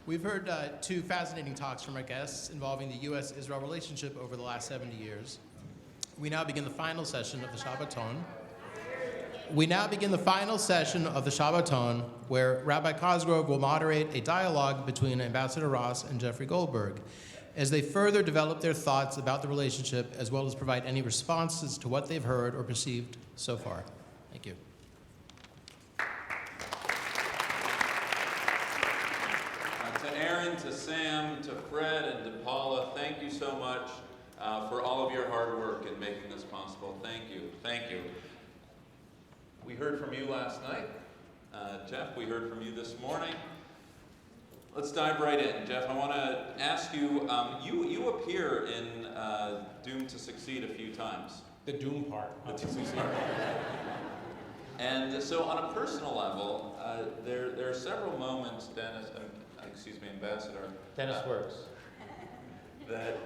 We've heard two fascinating talks from our guests involving the U.S.-Israel relationship over the last 70 years. We now begin the final session of the Shabbaton. Where Rabbi Cosgrove will moderate a dialogue between Ambassador Ross and Jeffrey Goldberg as they further develop their thoughts about the relationship, as well as provide any responses to what they've heard or perceived so far. Thank you. To Aaron, to Sam, to Fred, and to Paula, thank you so much for all of your hard work in making this possible. Thank you. Thank you. We heard from you last night. Jeff, we heard from you this morning. Let's dive right in. Jeff, I want to ask you, you appear in Doomed to Succeed a few times. The doom part. The to succeed. And so on a personal level, there are several moments, Ambassador. Dennis works. That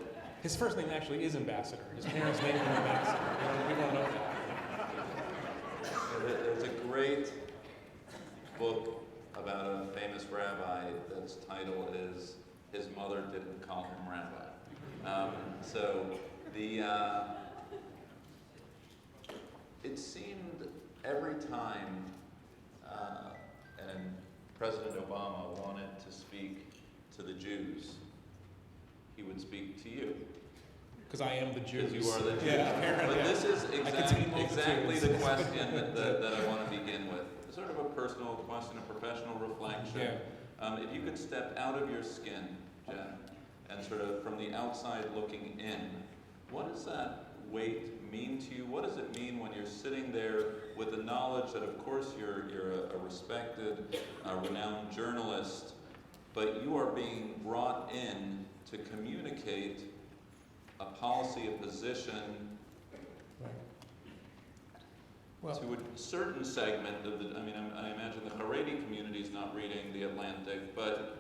His first name actually is Ambassador. His parents named him Ambassador. We don't know that. There's a great book about a famous rabbi that's title is His Mother Didn't Call Him Rabbi. It seemed every time and President Obama wanted to speak to the Jews, he would speak to you. Because I am the Jew. Because you are the Jew. Yeah, apparently. But this is exactly the question that I want to begin with. Sort of a personal question, a professional reflection. Yeah. If you could step out of your skin, Jen, and sort of from the outside looking in, what does that weight mean to you? What does it mean when you're sitting there with the knowledge that, of course, you're a respected, renowned journalist, but you are being brought in to communicate a policy, a position to a certain segment of the, I imagine the Haredi community is not reading The Atlantic, but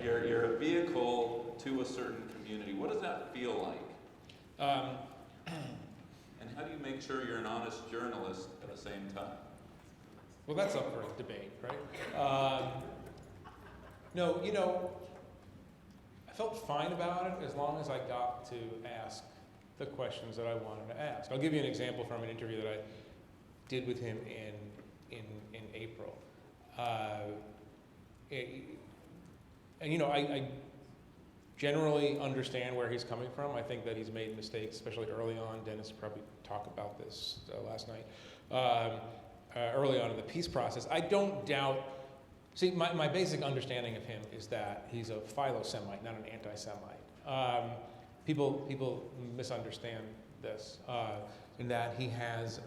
you're a vehicle to a certain community. What does that feel like? And how do you make sure you're an honest journalist at the same time? Well, that's up for debate, right? No, I felt fine about it as long as I got to ask the questions that I wanted to ask. I'll give you an example from an interview that I did with him in April. I generally understand where he's coming from. I think that he's made mistakes, especially early on. Dennis probably talked about this last night. Early on in the peace process, I don't doubt. See, my basic understanding of him is that he's a philo-Semite, not an anti-Semite. People misunderstand this, in that he has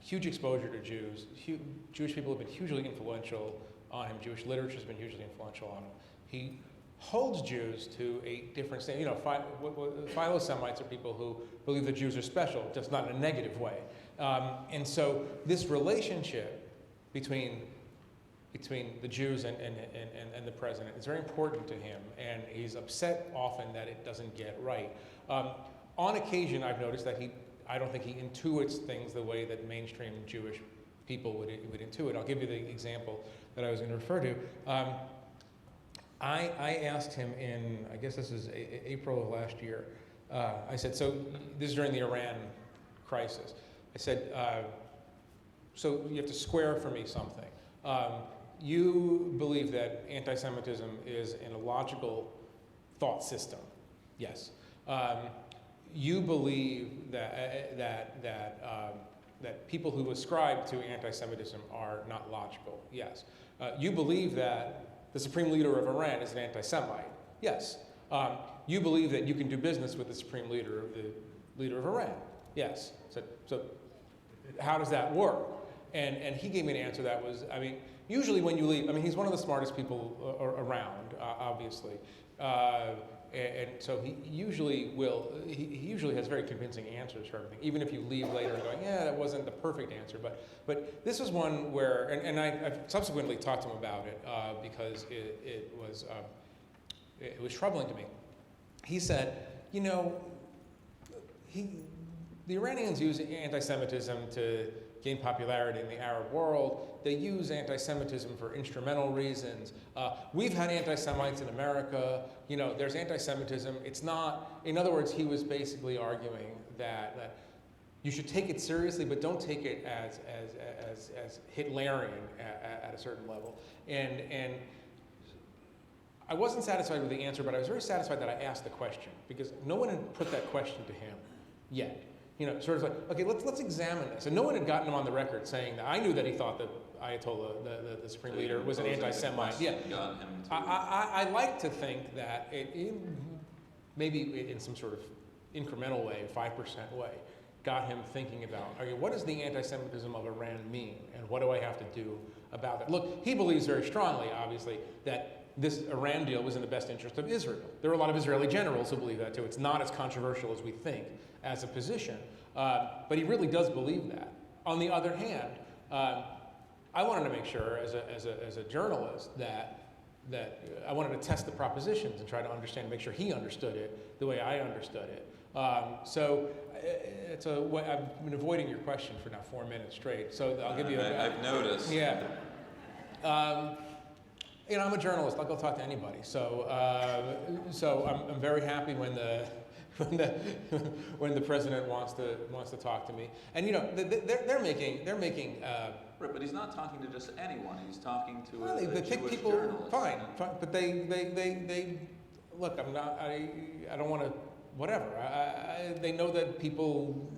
huge exposure to Jews. Jewish people have been hugely influential on him. Jewish literature has been hugely influential on him. He holds Jews to a different standard. Philo-Semites are people who believe that Jews are special, just not in a negative way. And so this relationship between the Jews and the president is very important to him, and he's upset often that it doesn't get right. On occasion, I've noticed that I don't think he intuits things the way that mainstream Jewish people would intuit. I'll give you the example that I was going to refer to. I asked him in, I guess this is April of last year, I said, so this is during the Iran crisis. I said, so you have to square for me something. You believe that anti-Semitism is an illogical thought system. Yes. You believe that people who ascribe to anti-Semitism are not logical. Yes. You believe that the supreme leader of Iran is an anti-Semite. Yes. You believe that you can do business with the supreme leader of Iran. Yes. So how does that work? And he gave me an answer that was, usually when you leave, he's one of the smartest people around, obviously. And so he usually has very convincing answers for everything, even if you leave later and going, yeah, that wasn't the perfect answer. But this was one where, and I've subsequently talked to him about it because it was troubling to me. He said, the Iranians use anti-Semitism to gain popularity in the Arab world. They use anti-Semitism for instrumental reasons. We've had anti-Semites in America. There's anti-Semitism. It's not, in other words, he was basically arguing that you should take it seriously, but don't take it as Hitlerian at a certain level. And I wasn't satisfied with the answer, but I was very satisfied that I asked the question, because no one had put that question to him yet. Sort of like, okay, let's examine this. And no one had gotten him on the record saying that. I knew that he thought that Ayatollah, the supreme leader, was an anti-Semite. Yeah, I like to think that maybe in some sort of incremental way, 5% way, got him thinking about, okay, what does the anti-Semitism of Iran mean, and what do I have to do about that? Look, he believes very strongly, obviously, that this Iran deal was in the best interest of Israel. There are a lot of Israeli generals who believe that too. It's not as controversial as we think as a position, but he really does believe that. On the other hand, I wanted to make sure, as a journalist, that I wanted to test the propositions and try to understand, make sure he understood it the way I understood it. So I've been avoiding your question for now 4 minutes straight. So I'll give you I've noticed. Yeah. I'm a journalist. I'll go talk to anybody. So I'm very happy when the president wants to talk to me. And they're making. Right, but he's not talking to just anyone. He's talking to well, a they pick Jewish people. journalist. Fine, but they look. I'm not. I don't want to. Whatever. They know that people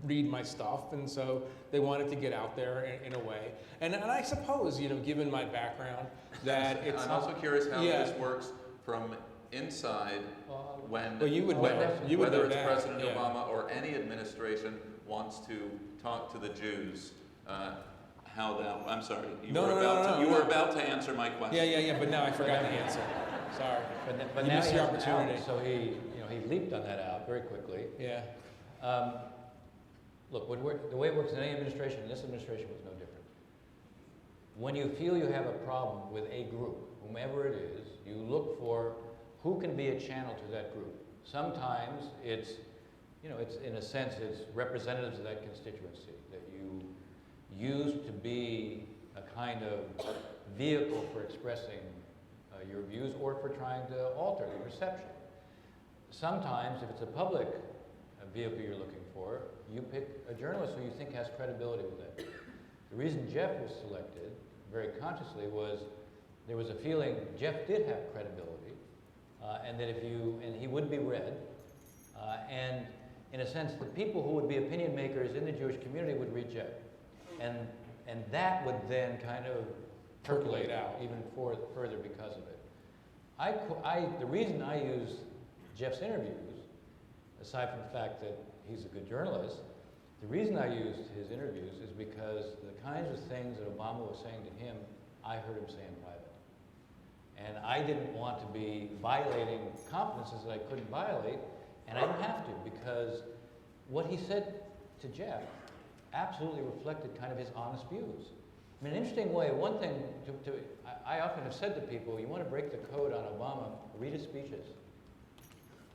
read my stuff, and so they wanted to get out there in a way. And I suppose, given my background, that it's. I'm also curious how this works from inside when well, you would whether it's that. President Obama or any administration wants to talk to the Jews. How that? I'm sorry. You were about to answer my question. Yeah. But now I forgot the answer. Sorry. But you now missed he the has an opportunity. out, so he leaped on that out very quickly. Yeah. Look, the way it works in any administration, and this administration was no different. When you feel you have a problem with a group, whomever it is, you look for who can be a channel to that group. Sometimes it's in a sense, it's representatives of that constituency that you use to be a kind of vehicle for expressing your views or for trying to alter the perception. Sometimes, if it's a public vehicle you're looking for, you pick a journalist who you think has credibility with it. The reason Jeff was selected, very consciously, was there was a feeling Jeff did have credibility, and that he would be read, and in a sense, the people who would be opinion makers in the Jewish community would read Jeff, and that would then kind of percolate out even further because of it. The reason I use Jeff's interviews, aside from the fact that he's a good journalist, the reason I used his interviews is because the kinds of things that Obama was saying to him, I heard him say in private. And I didn't want to be violating confidences that I couldn't violate, and I didn't have to, because what he said to Jeff absolutely reflected kind of his honest views. I mean, an interesting way, one thing I often have said to people, you want to break the code on Obama, read his speeches.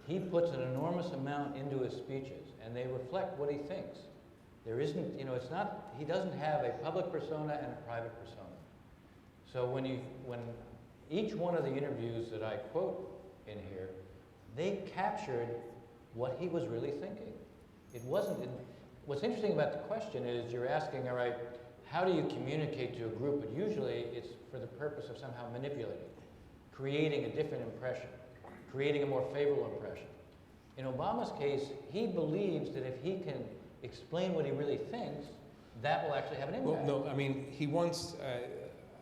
He puts an enormous amount into his speeches, and they reflect what he thinks. There isn't, it's not, he doesn't have a public persona and a private persona. So when each one of the interviews that I quote in here, they captured what he was really thinking. It wasn't, what's interesting about the question is you're asking, all right, how do you communicate to a group? But usually it's for the purpose of somehow manipulating, creating a different impression, creating a more favorable impression. In Obama's case, he believes that if he can explain what he really thinks, that will actually have an impact. Well, no, I mean, he once,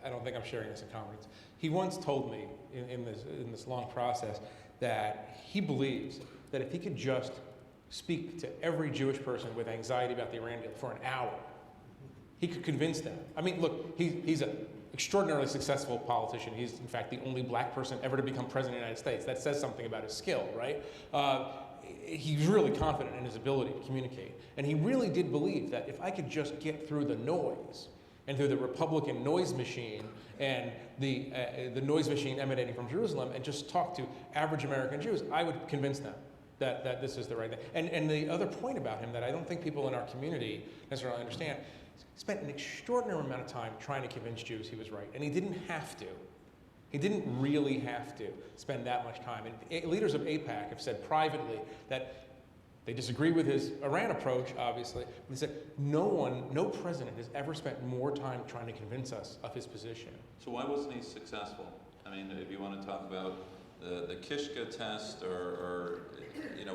I don't think I'm sharing this in confidence, he once told me in this long process that he believes that if he could just speak to every Jewish person with anxiety about the Iran deal for an hour, he could convince them. I mean, look, he's an extraordinarily successful politician. He's, in fact, the only black person ever to become president of the United States. That says something about his skill, right? He's really confident in his ability to communicate. And he really did believe that if I could just get through the noise and through the Republican noise machine and the noise machine emanating from Jerusalem and just talk to average American Jews, I would convince them. that this is the right thing. And the other point about him that I don't think people in our community necessarily understand, he spent an extraordinary amount of time trying to convince Jews he was right, and he didn't have to. He didn't really have to spend that much time. And leaders of AIPAC have said privately that they disagree with his Iran approach, obviously. They said no president has ever spent more time trying to convince us of his position. So why wasn't he successful? I mean, if you want to talk about the Kishka test or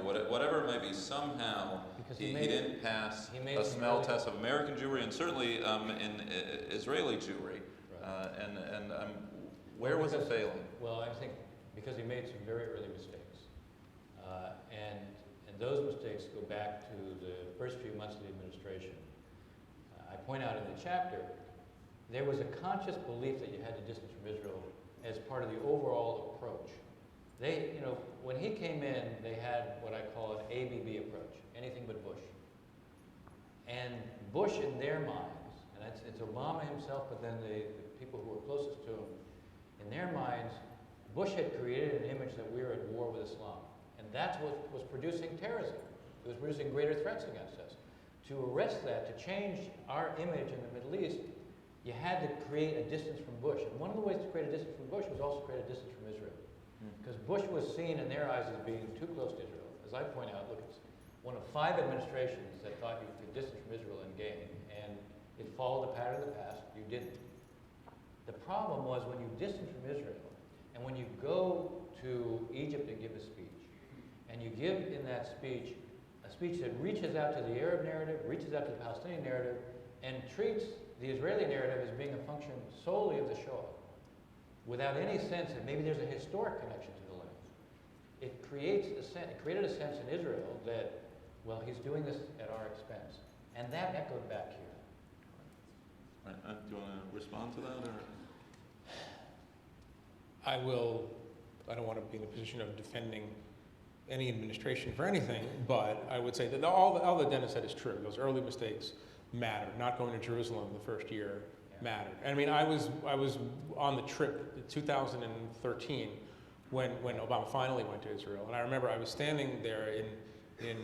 whatever it might be, somehow he didn't pass a smell test of American Jewry and certainly in Israeli Jewry. Right. Where was it failing? Well, I think because he made some very early mistakes. And those mistakes go back to the first few months of the administration. I point out in the chapter, there was a conscious belief that you had to distance from Israel as part of the overall approach. They, when he came in, they had what I call an ABB approach, anything but Bush. And Bush in their minds, and it's Obama himself, but then the people who were closest to him, in their minds, Bush had created an image that we were at war with Islam. And that's what was producing terrorism. It was producing greater threats against us. To arrest that, to change our image in the Middle East, you had to create a distance from Bush. And one of the ways to create a distance from Bush was also create a distance from Israel. Because Bush was seen in their eyes as being too close to Israel. As I point out, look, it's one of 5 administrations that thought you could distance from Israel and gain. And it followed the pattern of the past. You didn't. The problem was when you distance from Israel, and when you go to Egypt and give a speech, and you give in that speech a speech that reaches out to the Arab narrative, reaches out to the Palestinian narrative, and treats the Israeli narrative as being a function solely of the Shoah, without any sense that maybe there's a historic connection to the land. It created a sense in Israel that, well, he's doing this at our expense. And that echoed back here. Right. Do you want to respond to that? Or? I don't want to be in a position of defending any administration for anything, but I would say that all that Dennis said is true. Those early mistakes mattered. Not going to Jerusalem the first year mattered. I mean, I was on the trip in 2013 when Obama finally went to Israel, and I remember I was standing there in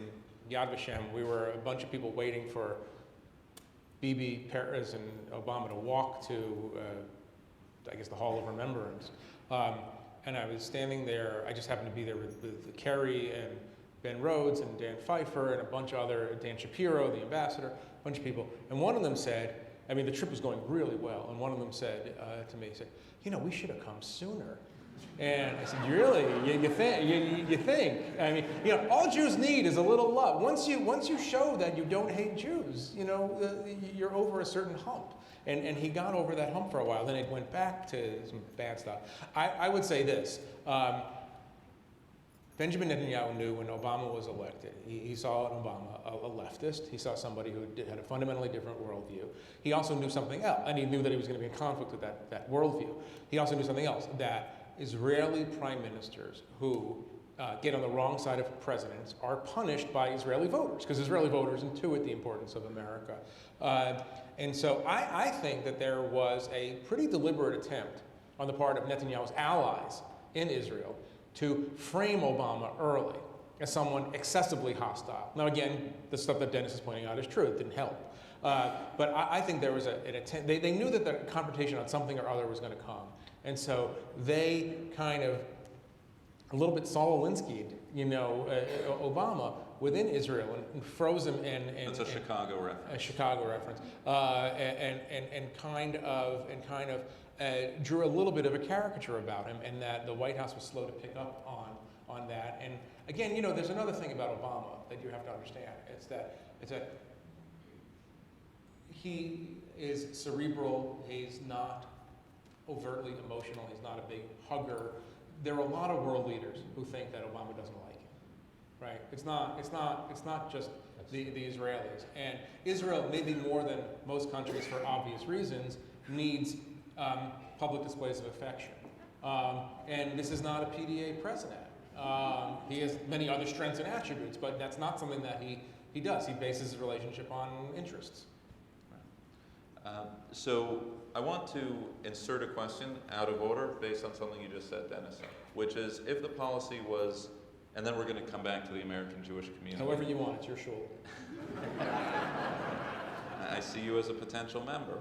Yad Vashem. We were a bunch of people waiting for Bibi, Peres, and Obama to walk to, I guess, the Hall of Remembrance. And I was standing there. I just happened to be there with Kerry and Ben Rhodes and Dan Pfeiffer and a bunch of other, Dan Shapiro, the ambassador, a bunch of people. And one of them said, I mean, the trip was going really well. And one of them said to me, he said, we should have come sooner. And I said, really? You think? I mean, all Jews need is a little love. Once you show that you don't hate Jews, you're over a certain hump. And he got over that hump for a while. Then it went back to some bad stuff. I would say this. Benjamin Netanyahu knew when Obama was elected, he saw in Obama a leftist. He saw somebody who had a fundamentally different worldview. He also knew something else, and he knew that he was going to be in conflict with that worldview. He also knew something else, that Israeli prime ministers who get on the wrong side of presidents are punished by Israeli voters, because Israeli voters intuit the importance of America. And so I think that there was a pretty deliberate attempt on the part of Netanyahu's allies in Israel to frame Obama early as someone excessively hostile. Now again, the stuff that Dennis is pointing out is true, it didn't help. But I think there was an attempt, they knew that the confrontation on something or other was going to come. And so they kind of, a little bit Saul Alinsky'd, Obama within Israel and froze him and That's a Chicago reference. A Chicago reference. And kind of drew a little bit of a caricature about him, and that the White House was slow to pick up on that. And again, there's another thing about Obama that you have to understand. It's that he is cerebral. He's not overtly emotional. He's not a big hugger. There are a lot of world leaders who think that Obama doesn't like him, right? It's not just the Israelis. And Israel, maybe more than most countries for obvious reasons, needs public displays of affection. And this is not a PDA president. He has many other strengths and attributes, but that's not something that he does. He bases his relationship on interests. So I want to insert a question out of order based on something you just said, Dennis, which is if the policy was And then we're going to come back to the American Jewish community. However you want, it's your shul. I see you as a potential member.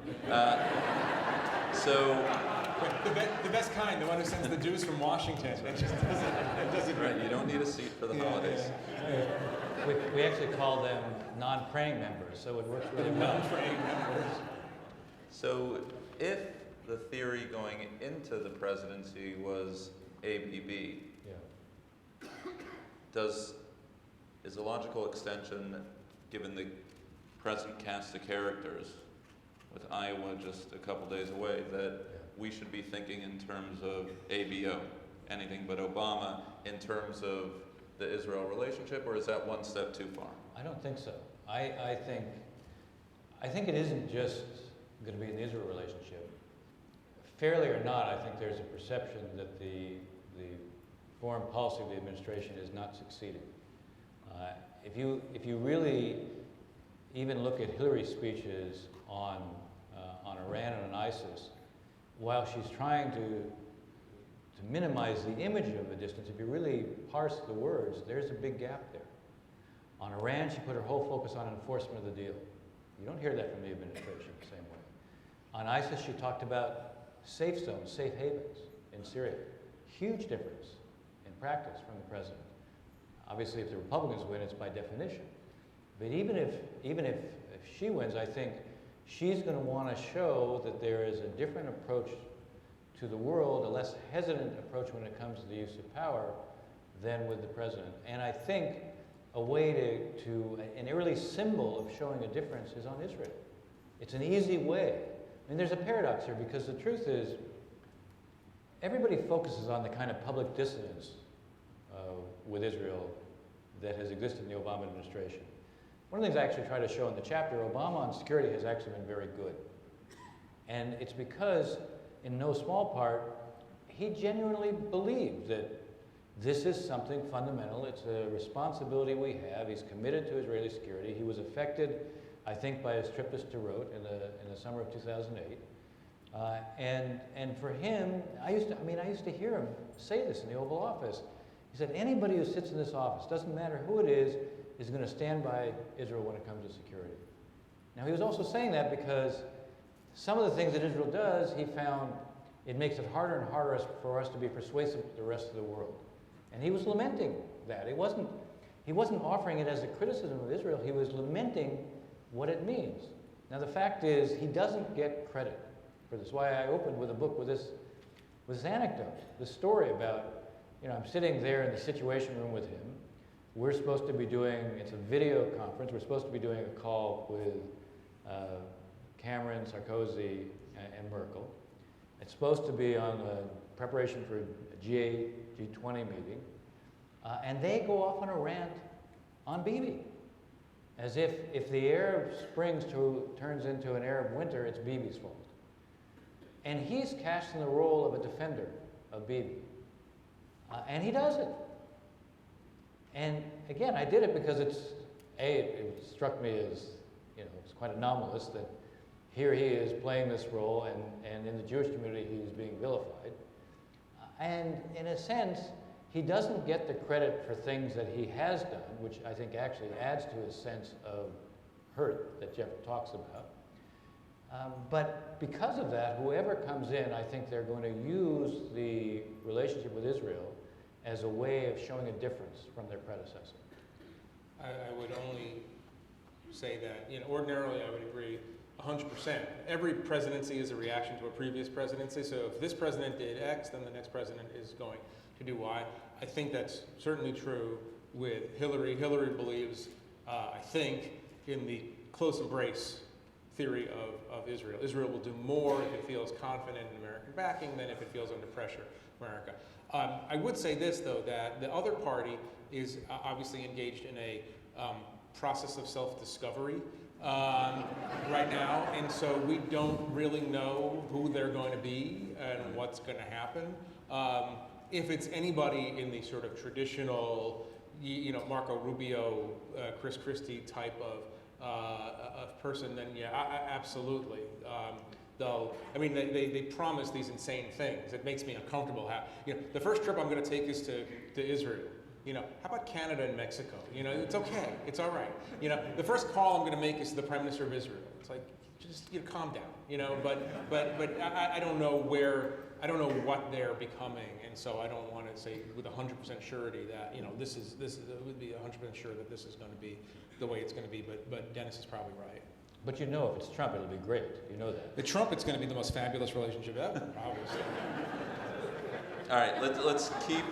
The best kind, the one who sends the Jews from Washington. It just doesn't Right, you don't need a seat for the holidays. We actually call them non-praying members, so it works really well. Non-praying members. So if the theory going into the presidency was ABB, Yeah. is a logical extension, given the present cast of characters, with Iowa just a couple days away, that we should be thinking in terms of ABO, anything but Obama, in terms of the Israel relationship, or is that one step too far? I don't think so. I think it isn't just going to be an Israel relationship. Fairly or not, I think there's a perception that the foreign policy of the administration is not succeeding. If you really even look at Hillary's speeches on Iran and on ISIS, while she's trying to minimize the image of the distance, if you really parse the words, there's a big gap there. On Iran, she put her whole focus on enforcement of the deal. You don't hear that from the administration the same way. On ISIS, she talked about safe zones, safe havens in Syria. Huge difference in practice from the president. Obviously, if the Republicans win, it's by definition. But even if she wins, I think she's going to want to show that there is a different approach to the world, a less hesitant approach when it comes to the use of power than with the president. And I think a way an early symbol of showing a difference is on Israel. It's an easy way. I mean, there's a paradox here, because the truth is, everybody focuses on the kind of public dissonance with Israel that has existed in the Obama administration. One of the things I actually try to show in the chapter, Obama on security has actually been very good. And it's because, in no small part, he genuinely believed that this is something fundamental. It's a responsibility we have. He's committed to Israeli security. He was affected, I think, by his trip to Sderot in the summer of 2008. And for him, I used to hear him say this in the Oval Office. He said, anybody who sits in this office, doesn't matter who it is going to stand by Israel when it comes to security. Now, he was also saying that because some of the things that Israel does, he found it makes it harder and harder for us to be persuasive to the rest of the world. And he was lamenting that. He wasn't offering it as a criticism of Israel. He was lamenting what it means. Now, the fact is, he doesn't get credit for this. Why I opened with a book with this anecdote, this story about, I'm sitting there in the Situation Room with him. We're supposed to be doing, it's a video conference, we're supposed to be doing a call with Cameron, Sarkozy, and Merkel. It's supposed to be on the preparation for a G20 meeting. And they go off on a rant on Bibi. As if the Arab Springs turns into an Arab winter, it's Bibi's fault. And he's cast in the role of a defender of Bibi. And he does it. And again, I did it because it struck me as, it's quite anomalous that here he is playing this role, and in the Jewish community he's being vilified. And in a sense, he doesn't get the credit for things that he has done, which I think actually adds to his sense of hurt that Jeff talks about. But because of that, whoever comes in, I think they're going to use the relationship with Israel as a way of showing a difference from their predecessor. I would only say that, ordinarily I would agree 100%. Every presidency is a reaction to a previous presidency, so if this president did X, then the next president is going to do Y. I think that's certainly true with Hillary. Hillary believes, I think, in the close embrace theory of Israel. Israel will do more if it feels confident in American backing than if it feels under pressure from America. I would say this, though, that the other party is obviously engaged in a process of self-discovery right now, and so we don't really know who they're going to be and what's going to happen. If it's anybody in the sort of traditional, Marco Rubio, Chris Christie type of person, then yeah, absolutely. They promise these insane things. It makes me uncomfortable. The first trip I'm going to take is to Israel. You know, how about Canada and Mexico? You know, it's okay. It's all right. You know, the first call I'm going to make is to the Prime Minister of Israel. It's like, just calm down. You know, but I don't know what they're becoming, and so I don't want to say with 100% surety that this is it would be 100% sure that this is going to be the way it's going to be. But Dennis is probably right. But you know, if it's Trump, it'll be great. You know that. The Trump, it's going to be the most fabulous relationship ever, obviously. All right, let's keep.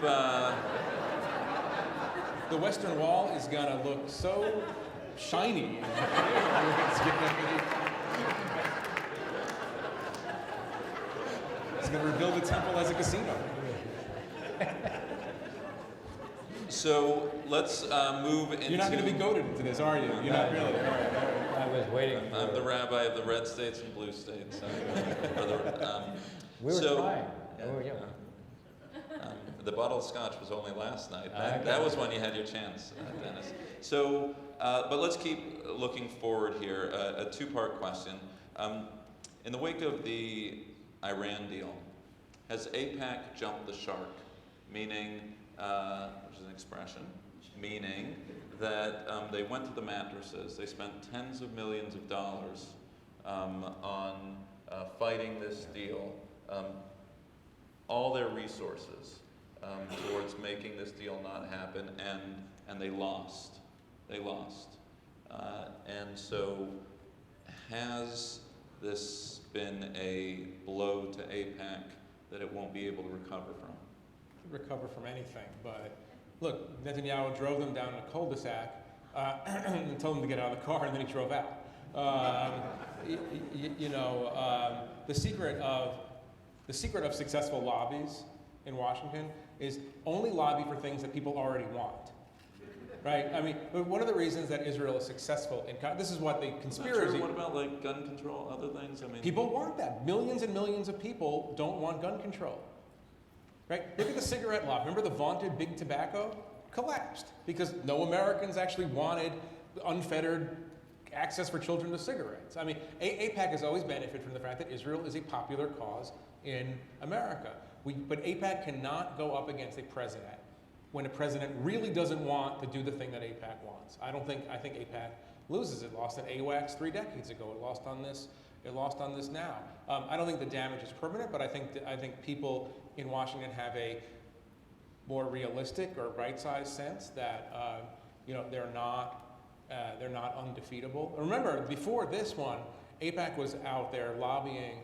The Western Wall is going to look so shiny. It's going to rebuild the temple as a casino. So let's move into. You're not going to be goaded into this, are you? You're not really. All right. I was waiting for I'm the rabbi of the red states and blue states. We were trying. The bottle of scotch was only last night. That was when you had your chance, Dennis. So, but let's keep looking forward here. A two-part question. In the wake of the Iran deal, has AIPAC jumped the shark? Meaning, which is an expression, meaning that they went to the mattresses. They spent tens of millions of dollars on fighting this deal. All their resources towards making this deal not happen, and they lost. They lost. And so has this been a blow to AIPAC that it won't be able to recover from? Recover from anything, but look, Netanyahu drove them down a cul-de-sac and told them to get out of the car, and then he drove out. The secret of successful lobbies in Washington is only lobby for things that people already want. Right? I mean, one of the reasons that Israel is successful in this is what the conspiracy. What about like gun control, other things? I mean, people want that. Millions and millions of people don't want gun control. Right? Look at the cigarette lobby. Remember the vaunted big tobacco? Collapsed because no Americans actually wanted unfettered access for children to cigarettes. I mean, AIPAC has always benefited from the fact that Israel is a popular cause in America. But AIPAC cannot go up against a president when a president really doesn't want to do the thing that AIPAC wants. I think AIPAC loses. It lost at AWACS 3 decades ago. It lost on this. It lost on this now. I don't think the damage is permanent, but I think people in Washington have a more realistic or right-sized sense that they're not undefeatable. Remember, before this one, AIPAC was out there lobbying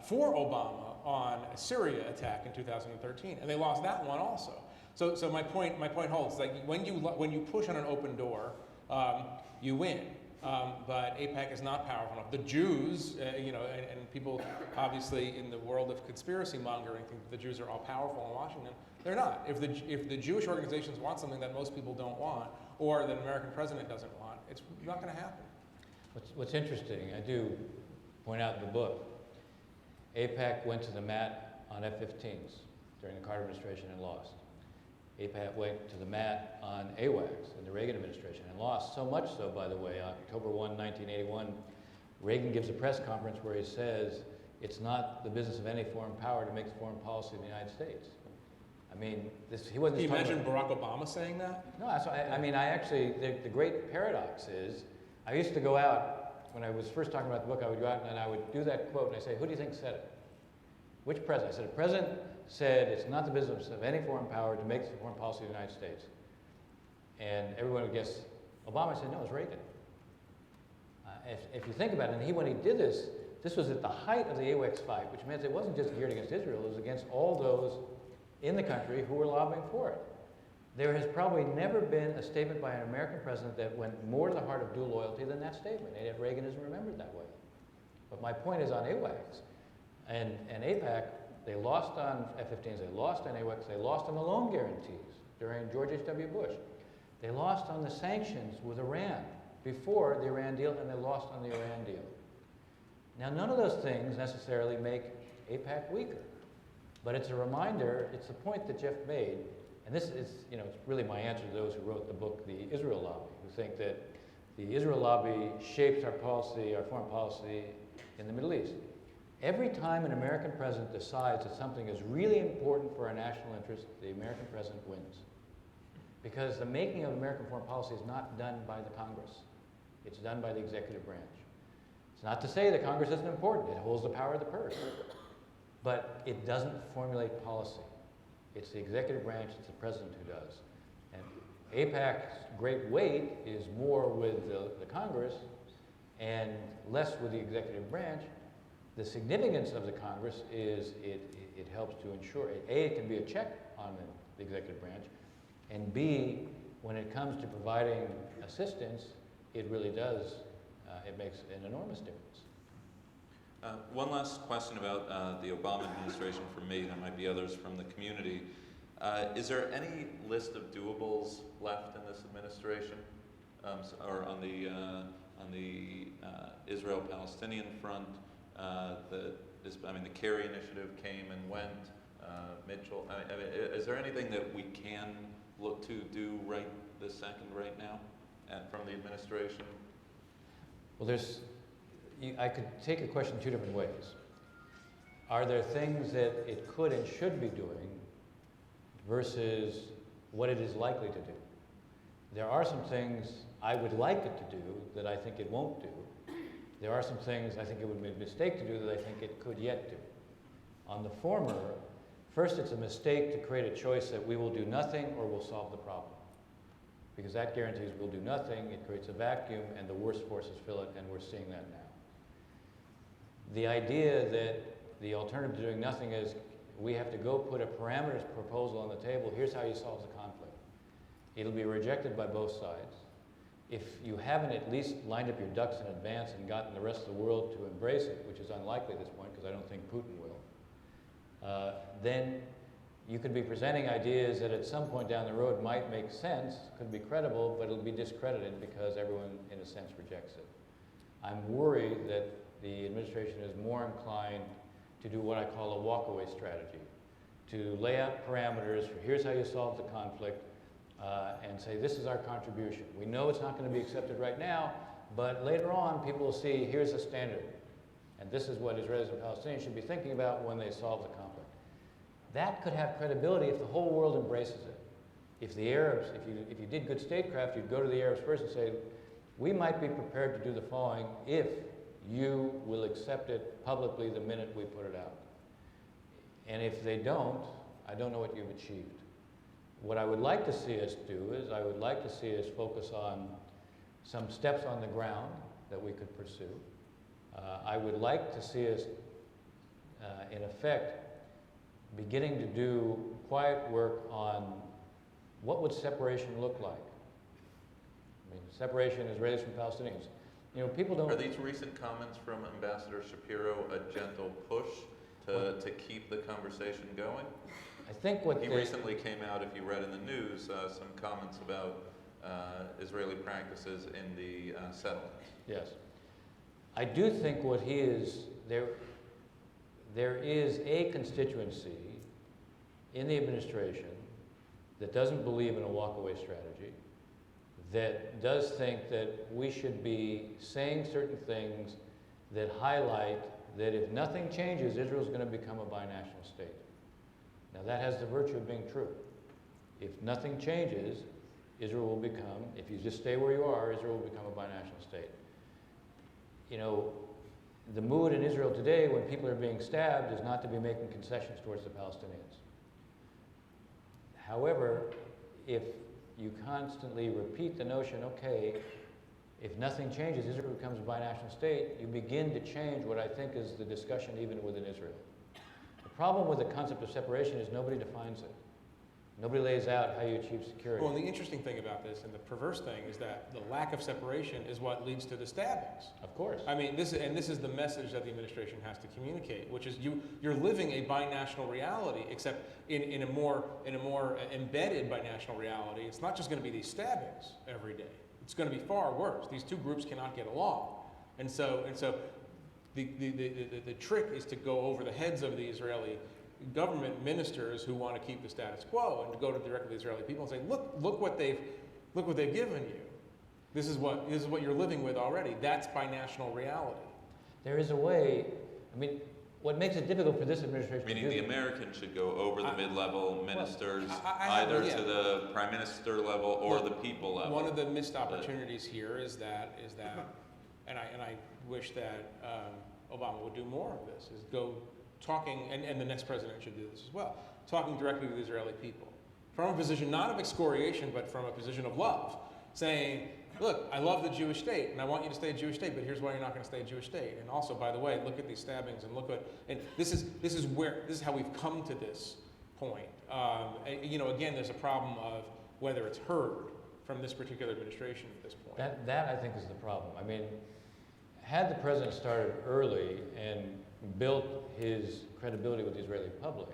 for Obama on a Syria attack in 2013, and they lost that one also. So my point holds. Like when you push on an open door, you win. But AIPAC is not powerful enough. The Jews, and people obviously in the world of conspiracy mongering think that the Jews are all powerful in Washington. They're not. If the Jewish organizations want something that most people don't want, or that an American president doesn't want, it's not going to happen. What's interesting, I do point out in the book, AIPAC went to the mat on F-15s during the Carter administration and lost. AIPAC went to the mat on AWACS in the Reagan administration and lost. So much so, by the way, on October 1, 1981, Reagan gives a press conference where he says, it's not the business of any foreign power to make foreign policy in the United States. I mean, he wasn't. Can you imagine Barack Obama saying that? No, the great paradox is, I used to go out, when I was first talking about the book, I would go out and I would do that quote and I say, who do you think said it? Which president? I said, a president said it's not the business of any foreign power to make foreign policy in the United States. And everyone would guess Obama. Said, no, it was Reagan. If you think about it, and when he did this, this was at the height of the AWACS fight, which meant it wasn't just geared against Israel, it was against all those in the country who were lobbying for it. There has probably never been a statement by an American president that went more to the heart of dual loyalty than that statement, and yet Reagan isn't remembered that way. But my point is on AWACS and AIPAC, they lost on F-15s, they lost on AWACS, they lost on the loan guarantees during George H.W. Bush. They lost on the sanctions with Iran before the Iran deal, and they lost on the Iran deal. Now, none of those things necessarily make AIPAC weaker, but it's a reminder, it's the point that Jeff made, and this is, it's really my answer to those who wrote the book, The Israel Lobby, who think that the Israel lobby shapes our policy, our foreign policy in the Middle East. Every time an American president decides that something is really important for our national interest, the American president wins. Because the making of American foreign policy is not done by the Congress. It's done by the executive branch. It's not to say that Congress isn't important. It holds the power of the purse. But it doesn't formulate policy. It's the executive branch, it's the president who does. And AIPAC's great weight is more with the Congress and less with the executive branch. The significance of the Congress is it helps to ensure, A, it can be a check on the executive branch, and B, when it comes to providing assistance, it really does, it makes an enormous difference. One last question about the Obama administration from me. There might be others from the community. Is there any list of doables left in this administration, or on the Israel-Palestinian front? The Kerry initiative came and went. Mitchell. Is there anything that we can look to do right this second, right now, from the administration? Well, I could take a question two different ways. Are there things that it could and should be doing versus what it is likely to do? There are some things I would like it to do that I think it won't do. There are some things I think it would be a mistake to do that I think it could yet do. On the former, first it's a mistake to create a choice that we will do nothing or we'll solve the problem. Because that guarantees we'll do nothing, it creates a vacuum, and the worst forces fill it, and we're seeing that now. The idea that the alternative to doing nothing is we have to go put a parameters proposal on the table, here's how you solve the conflict. It'll be rejected by both sides. If you haven't at least lined up your ducks in advance and gotten the rest of the world to embrace it, which is unlikely at this point because I don't think Putin will, then you could be presenting ideas that at some point down the road might make sense, could be credible, but it'll be discredited because everyone, in a sense, rejects it. I'm worried that the administration is more inclined to do what I call a walkaway strategy, to lay out parameters for here's how you solve the conflict, and say this is our contribution. We know it's not going to be accepted right now, but later on people will see here's a standard, and this is what Israelis and Palestinians should be thinking about when they solve the conflict. That could have credibility if the whole world embraces it. If the Arabs, if you did good statecraft, you'd go to the Arabs first and say, we might be prepared to do the following if you will accept it publicly the minute we put it out. And if they don't, I don't know what you've achieved. What I would like to see us do is I would like to see us focus on some steps on the ground that we could pursue. I would like to see us, in effect, beginning to do quiet work on what would separation look like. I mean, separation Israelis from Palestinians. You know, people don't... Are these recent comments from Ambassador Shapiro a gentle push to keep the conversation going? I think what he recently came out, if you read in the news, some comments about Israeli practices in the settlements. Yes. I do think what he is, there is a constituency in the administration that doesn't believe in a walkaway strategy, that does think that we should be saying certain things that highlight that if nothing changes, Israel's going to become a binational state. Now that has the virtue of being true. If nothing changes, Israel will become, if you just stay where you are, Israel will become a binational state. You know, the mood in Israel today when people are being stabbed is not to be making concessions towards the Palestinians. However, if you constantly repeat the notion, okay, if nothing changes, Israel becomes a binational state, you begin to change what I think is the discussion even within Israel. The problem with the concept of separation is nobody defines it. Nobody lays out how you achieve security. Well, and the interesting thing about this, and the perverse thing, is that the lack of separation is what leads to the stabbings. Of course. I mean, this is the message that the administration has to communicate, which is you're living a binational reality, except in a more embedded binational reality. It's not just going to be these stabbings every day. It's going to be far worse. These two groups cannot get along, and so the trick is to go over the heads of the Israeli government ministers who want to keep the status quo and to go to directly to the Israeli people and say, look what they've given you. This is what you're living with already. That's binational reality. There is a way. I mean, what makes it difficult for this administration Meaning to do the American should go over the mid-level ministers, I either yeah. to the prime minister level or Well, the people level. One of the missed opportunities here is that, and I wish that Obama would do more of this, is go talking, and the next president should do this as well, talking directly to the Israeli people. From a position not of excoriation, but from a position of love, saying, look, I love the Jewish state, and I want you to stay a Jewish state, but here's why you're not going to stay a Jewish state. And also, by the way, look at these stabbings, and look at, and this is how we've come to this point. You know, again, there's a problem of whether it's heard from this particular administration at this point. That I think is the problem. I mean, had the president started early and built his credibility with the Israeli public,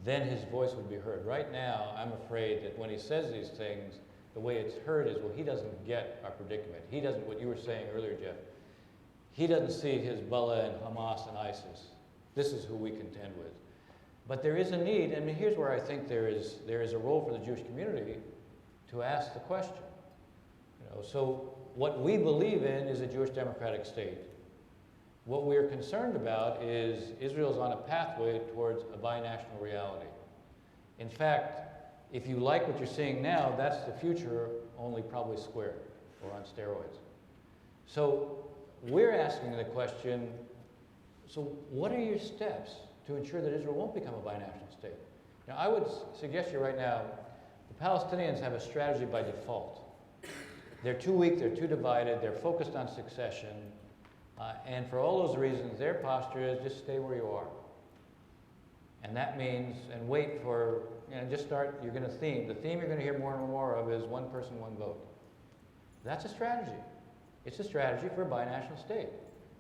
then his voice would be heard. Right now, I'm afraid that when he says these things, the way it's heard is, well, he doesn't get our predicament. He doesn't, what you were saying earlier, Jeff, he doesn't see Hezbollah and Hamas and ISIS. This is who we contend with. But there is a need, and here's where I think there is a role for the Jewish community to ask the question. You know, so what we believe in is a Jewish democratic state. What we're concerned about is Israel's on a pathway towards a binational reality. In fact, if you like what you're seeing now, that's the future, only probably squared or on steroids. So we're asking the question, so what are your steps to ensure that Israel won't become a binational state? Now, I would suggest to you right now, the Palestinians have a strategy by default. They're too weak, they're too divided, they're focused on succession, and for all those reasons, their posture is just stay where you are. And that means, and wait for, you know, just start, you're going to theme. The theme you're going to hear more and more of is one person, one vote. That's a strategy. It's a strategy for a binational state.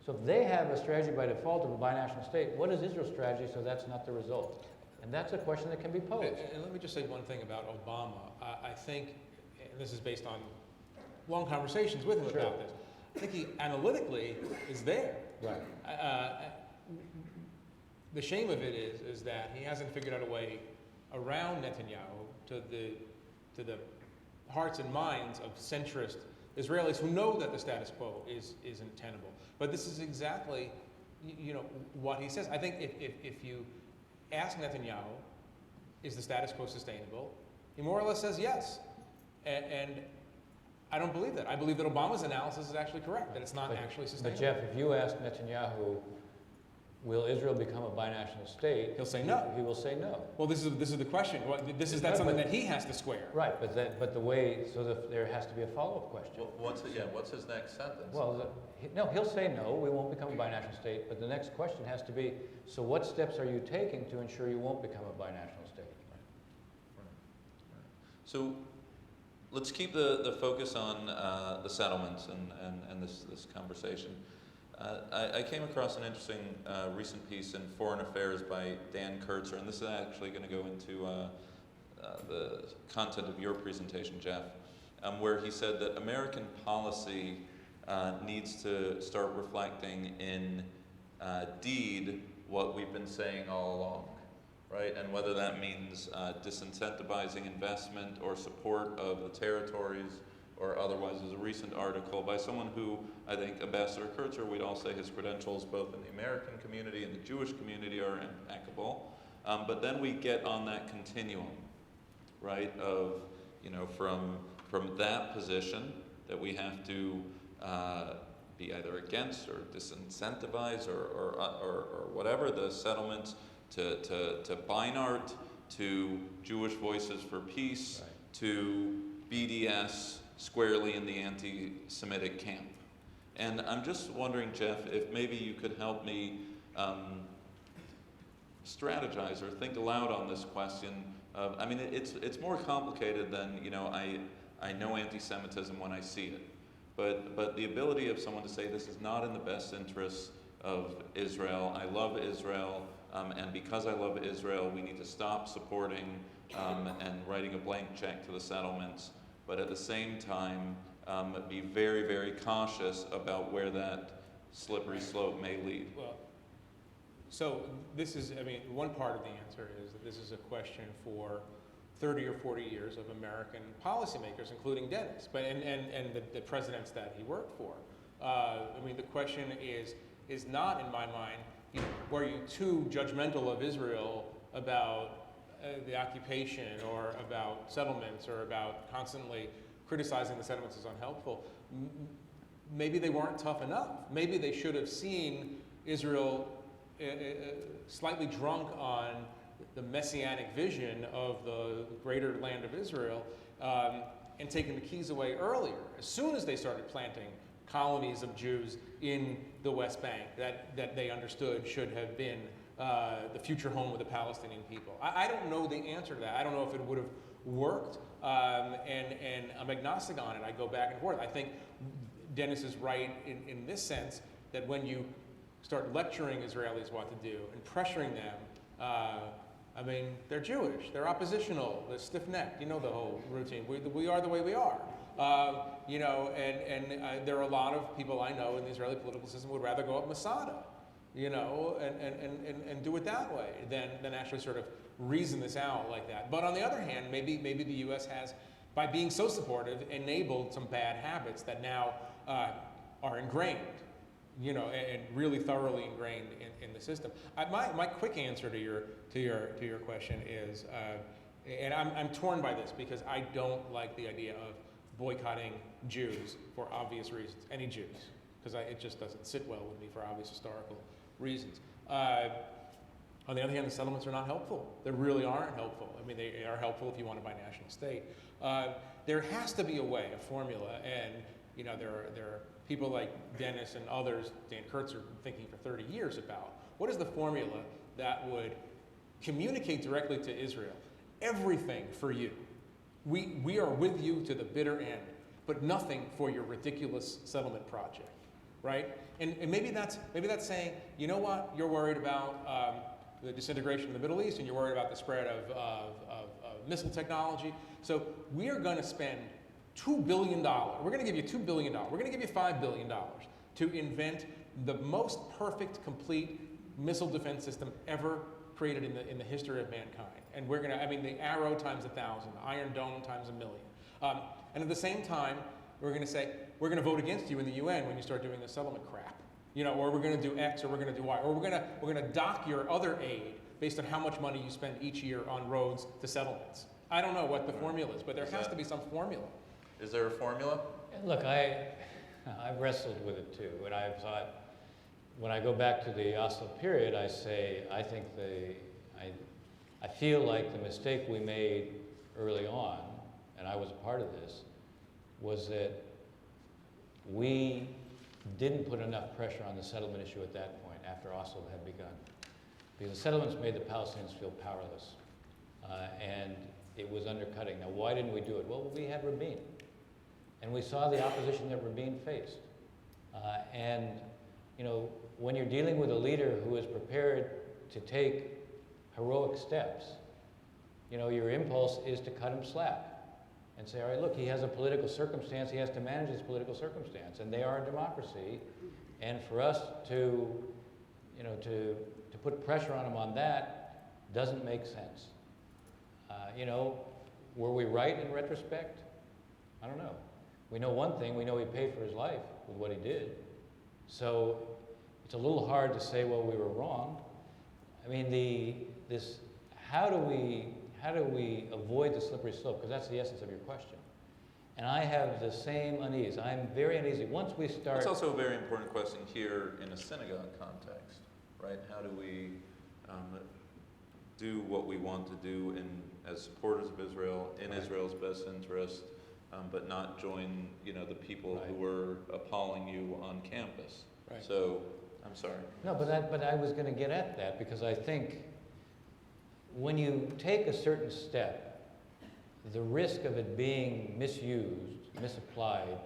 So if they have a strategy by default of a binational state, what is Israel's strategy so that's not the result? And that's a question that can be posed. And let me just say one thing about Obama. I think, and this is based on long conversations with him about this, I think he analytically is there. Right. The shame of it is that he hasn't figured out a way around Netanyahu to the hearts and minds of centrist Israelis who know that the status quo is untenable. But this is exactly, you know, what he says. I think if you ask Netanyahu, is the status quo sustainable? He more or less says yes. And I don't believe that. I believe that Obama's analysis is actually correct, that it's not actually sustainable. But Jeff, if you ask Netanyahu, will Israel become a binational state? He'll say no. He will say no. Well, this is the question. That's something that he has to square. Right, but the way, so there has to be a follow-up question. Well, what's his next sentence? Well, no, he'll say no, we won't become a binational state, but the next question has to be, so what steps are you taking to ensure you won't become a binational state? So let's keep the focus on the settlements and this conversation. I came across an interesting recent piece in Foreign Affairs by Dan Kurtzer, and this is actually going to go into the content of your presentation, Jeff, where he said that American policy needs to start reflecting in deed what we've been saying all along, right? And whether that means disincentivizing investment or support of the territories, or otherwise. There's a recent article by someone who I think Ambassador Kurtzer, we'd all say his credentials both in the American community and the Jewish community are impeccable. But then we get on that continuum, right, of, you know, from that position that we have to be either against or disincentivize or whatever the settlements, to Beinart, to Jewish Voices for Peace, right, to BDS squarely in the anti-Semitic camp. And I'm just wondering, Jeff, if maybe you could help me strategize or think aloud on this question. I mean, it's more complicated than, you know, I know anti-Semitism when I see it. But the ability of someone to say this is not in the best interests of Israel, I love Israel, and because I love Israel, we need to stop supporting and writing a blank check to the settlements, but at the same time, be very, very cautious about where that slippery slope may lead. Well, so this is, I mean, one part of the answer is that this is a question for 30 or 40 years of American policymakers, including Dennis, but and the presidents that he worked for. I mean, the question is not, in my mind, were you too judgmental of Israel about the occupation or about settlements or about constantly criticizing the settlements as unhelpful, maybe they weren't tough enough. Maybe they should have seen Israel slightly drunk on the messianic vision of the greater land of Israel and taken the keys away earlier, as soon as they started planting colonies of Jews in the West Bank that they understood should have been the future home of the Palestinian people. I don't know the answer to that. I don't know if it would have worked, and I'm agnostic on it. I go back and forth. I think Dennis is right in this sense, that when you start lecturing Israelis what to do and pressuring them, I mean, they're Jewish, they're oppositional, they're stiff-necked, you know the whole routine. We are the way we are. You know, and there are a lot of people I know in the Israeli political system who would rather go up Masada, you know, and do it that way than actually sort of reason this out like that. But on the other hand, maybe the U.S. has, by being so supportive, enabled some bad habits that now are ingrained, you know, and really thoroughly ingrained in the system. My quick answer to your question is, and I'm torn by this because I don't like the idea of boycotting Jews for obvious reasons, any Jews, because it just doesn't sit well with me for obvious historical reasons. On the other hand, the settlements are not helpful. They really aren't helpful. I mean, they are helpful if you want to buy national state. There has to be a way, a formula, and you know, there are people like Dennis and others, Dan Kurtz, are thinking for 30 years about what is the formula that would communicate directly to Israel everything for you. We are with you to the bitter end, but nothing for your ridiculous settlement project, right? And maybe that's saying, you know what, you're worried about the disintegration of the Middle East, and you're worried about the spread of missile technology. So we are going to spend $2 billion. We're going to give you $2 billion. We're going to give you $5 billion to invent the most perfect, complete missile defense system ever created in the history of mankind. And we're going to, I mean, the Arrow times 1,000, the Iron Dome times 1,000,000. And at the same time, we're going to say, we're going to vote against you in the UN when you start doing this settlement crap. You know, or we're going to do X, or we're going to do Y, or we're going to dock your other aid based on how much money you spend each year on roads to settlements. I don't know what the formula is, but there has to be some formula. Is there a formula? Look, I've wrestled with it too, and I've thought, when I go back to the Oslo period, I say, I think I feel like the mistake we made early on, and I was a part of this, was that we didn't put enough pressure on the settlement issue at that point, after Oslo had begun. Because the settlements made the Palestinians feel powerless, and it was undercutting. Now, why didn't we do it? Well, we had Rabin, and we saw the opposition that Rabin faced. And, you know, when you're dealing with a leader who is prepared to take heroic steps, you know, your impulse is to cut him slack and say, all right, look, he has a political circumstance, he has to manage his political circumstance, and they are a democracy, and for us to, you know, to put pressure on him on that doesn't make sense. You know, were we right in retrospect? I don't know. We know one thing, we know he paid for his life with what he did, so it's a little hard to say, well, we were wrong. I mean, how do we avoid the slippery slope? Because that's the essence of your question. And I have the same unease. I'm very uneasy. Once we start... It's also a very important question here in a synagogue context, right? How do we do what we want to do as supporters of Israel, in Right. Israel's best interest, but not join, you know, the people Right. who were appalling you on campus. Right. So, I'm sorry. No, but I was going to get at that, because I think when you take a certain step, the risk of it being misused, misapplied,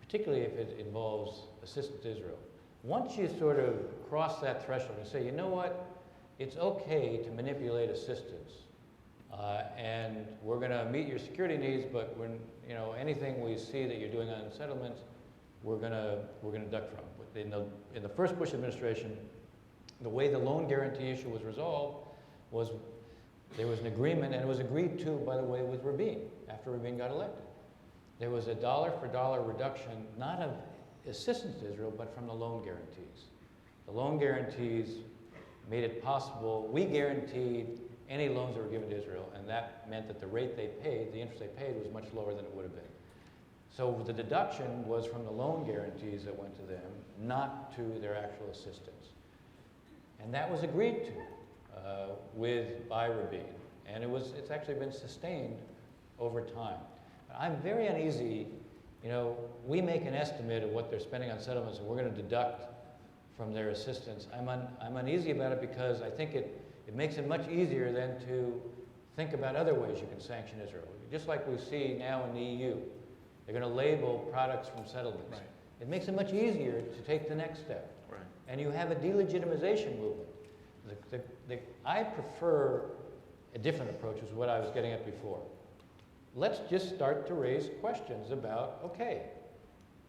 particularly if it involves assistance to Israel, once you sort of cross that threshold and say, you know what, it's okay to manipulate assistance, and we're going to meet your security needs, but when, you know, anything we see that you're doing on settlements, we're going to duck from. In the first Bush administration, the way the loan guarantee issue was resolved was there was an agreement, and it was agreed to, by the way, with Rabin, after Rabin got elected. There was a dollar-for-dollar reduction, not of assistance to Israel, but from the loan guarantees. The loan guarantees made it possible. We guaranteed any loans that were given to Israel, and that meant that the rate they paid, the interest they paid, was much lower than it would have been. So the deduction was from the loan guarantees that went to them, not to their actual assistance. And that was agreed to by Rabbi. And it's actually been sustained over time. I'm very uneasy. You know, we make an estimate of what they're spending on settlements, and we're going to deduct from their assistance. I'm uneasy about it because I think it makes it much easier than to think about other ways you can sanction Israel. Just like we see now in the EU. They're going to label products from settlements. Right. It makes it much easier to take the next step. Right. And you have a delegitimization movement. I prefer a different approach, is what I was getting at before. Let's just start to raise questions about, okay,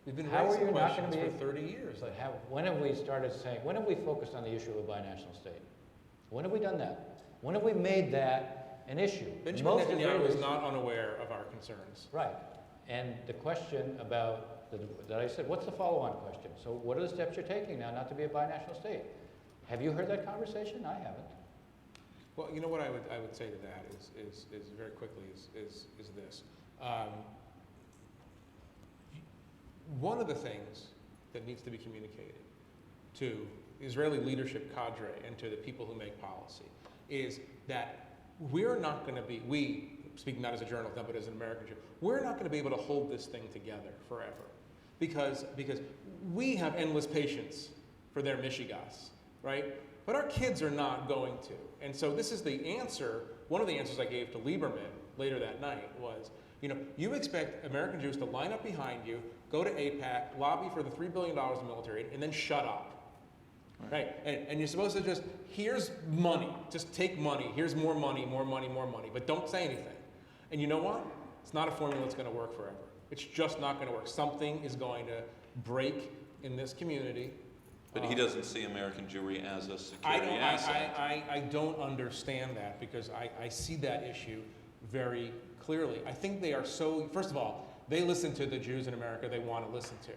We've been how are raising you not going questions to be for 30 years. But when have we started saying, when have we focused on the issue of a binational state? When have we done that? When have we made that an issue? Benjamin Most Netanyahu is Israelis- not unaware of our concerns. Right. And the question about, that I said, what's the follow-on question? So what are the steps you're taking now not to be a binational state? Have you heard that conversation? I haven't. Well, you know what I would say to that is very quickly is this. One of the things that needs to be communicated to Israeli leadership cadre and to the people who make policy is that we're not going to be, we, speaking not as a journalist, but as an American Jew, we're not going to be able to hold this thing together forever because we have endless patience for their mishigas, right? But our kids are not going to. And so this is the answer, one of the answers I gave to Lieberman later that night was, you know, you expect American Jews to line up behind you, go to AIPAC, lobby for the $3 billion in military aid, and then shut up. Right? And you're supposed to just, here's money, just take money, here's more money, more money, more money, but don't say anything. And you know what? It's not a formula that's going to work forever. It's just not going to work. Something is going to break in this community. But he doesn't see American Jewry as a security asset. I don't understand that because I see that issue very clearly. I think they are so, first of all, they listen to the Jews in America they want to listen to.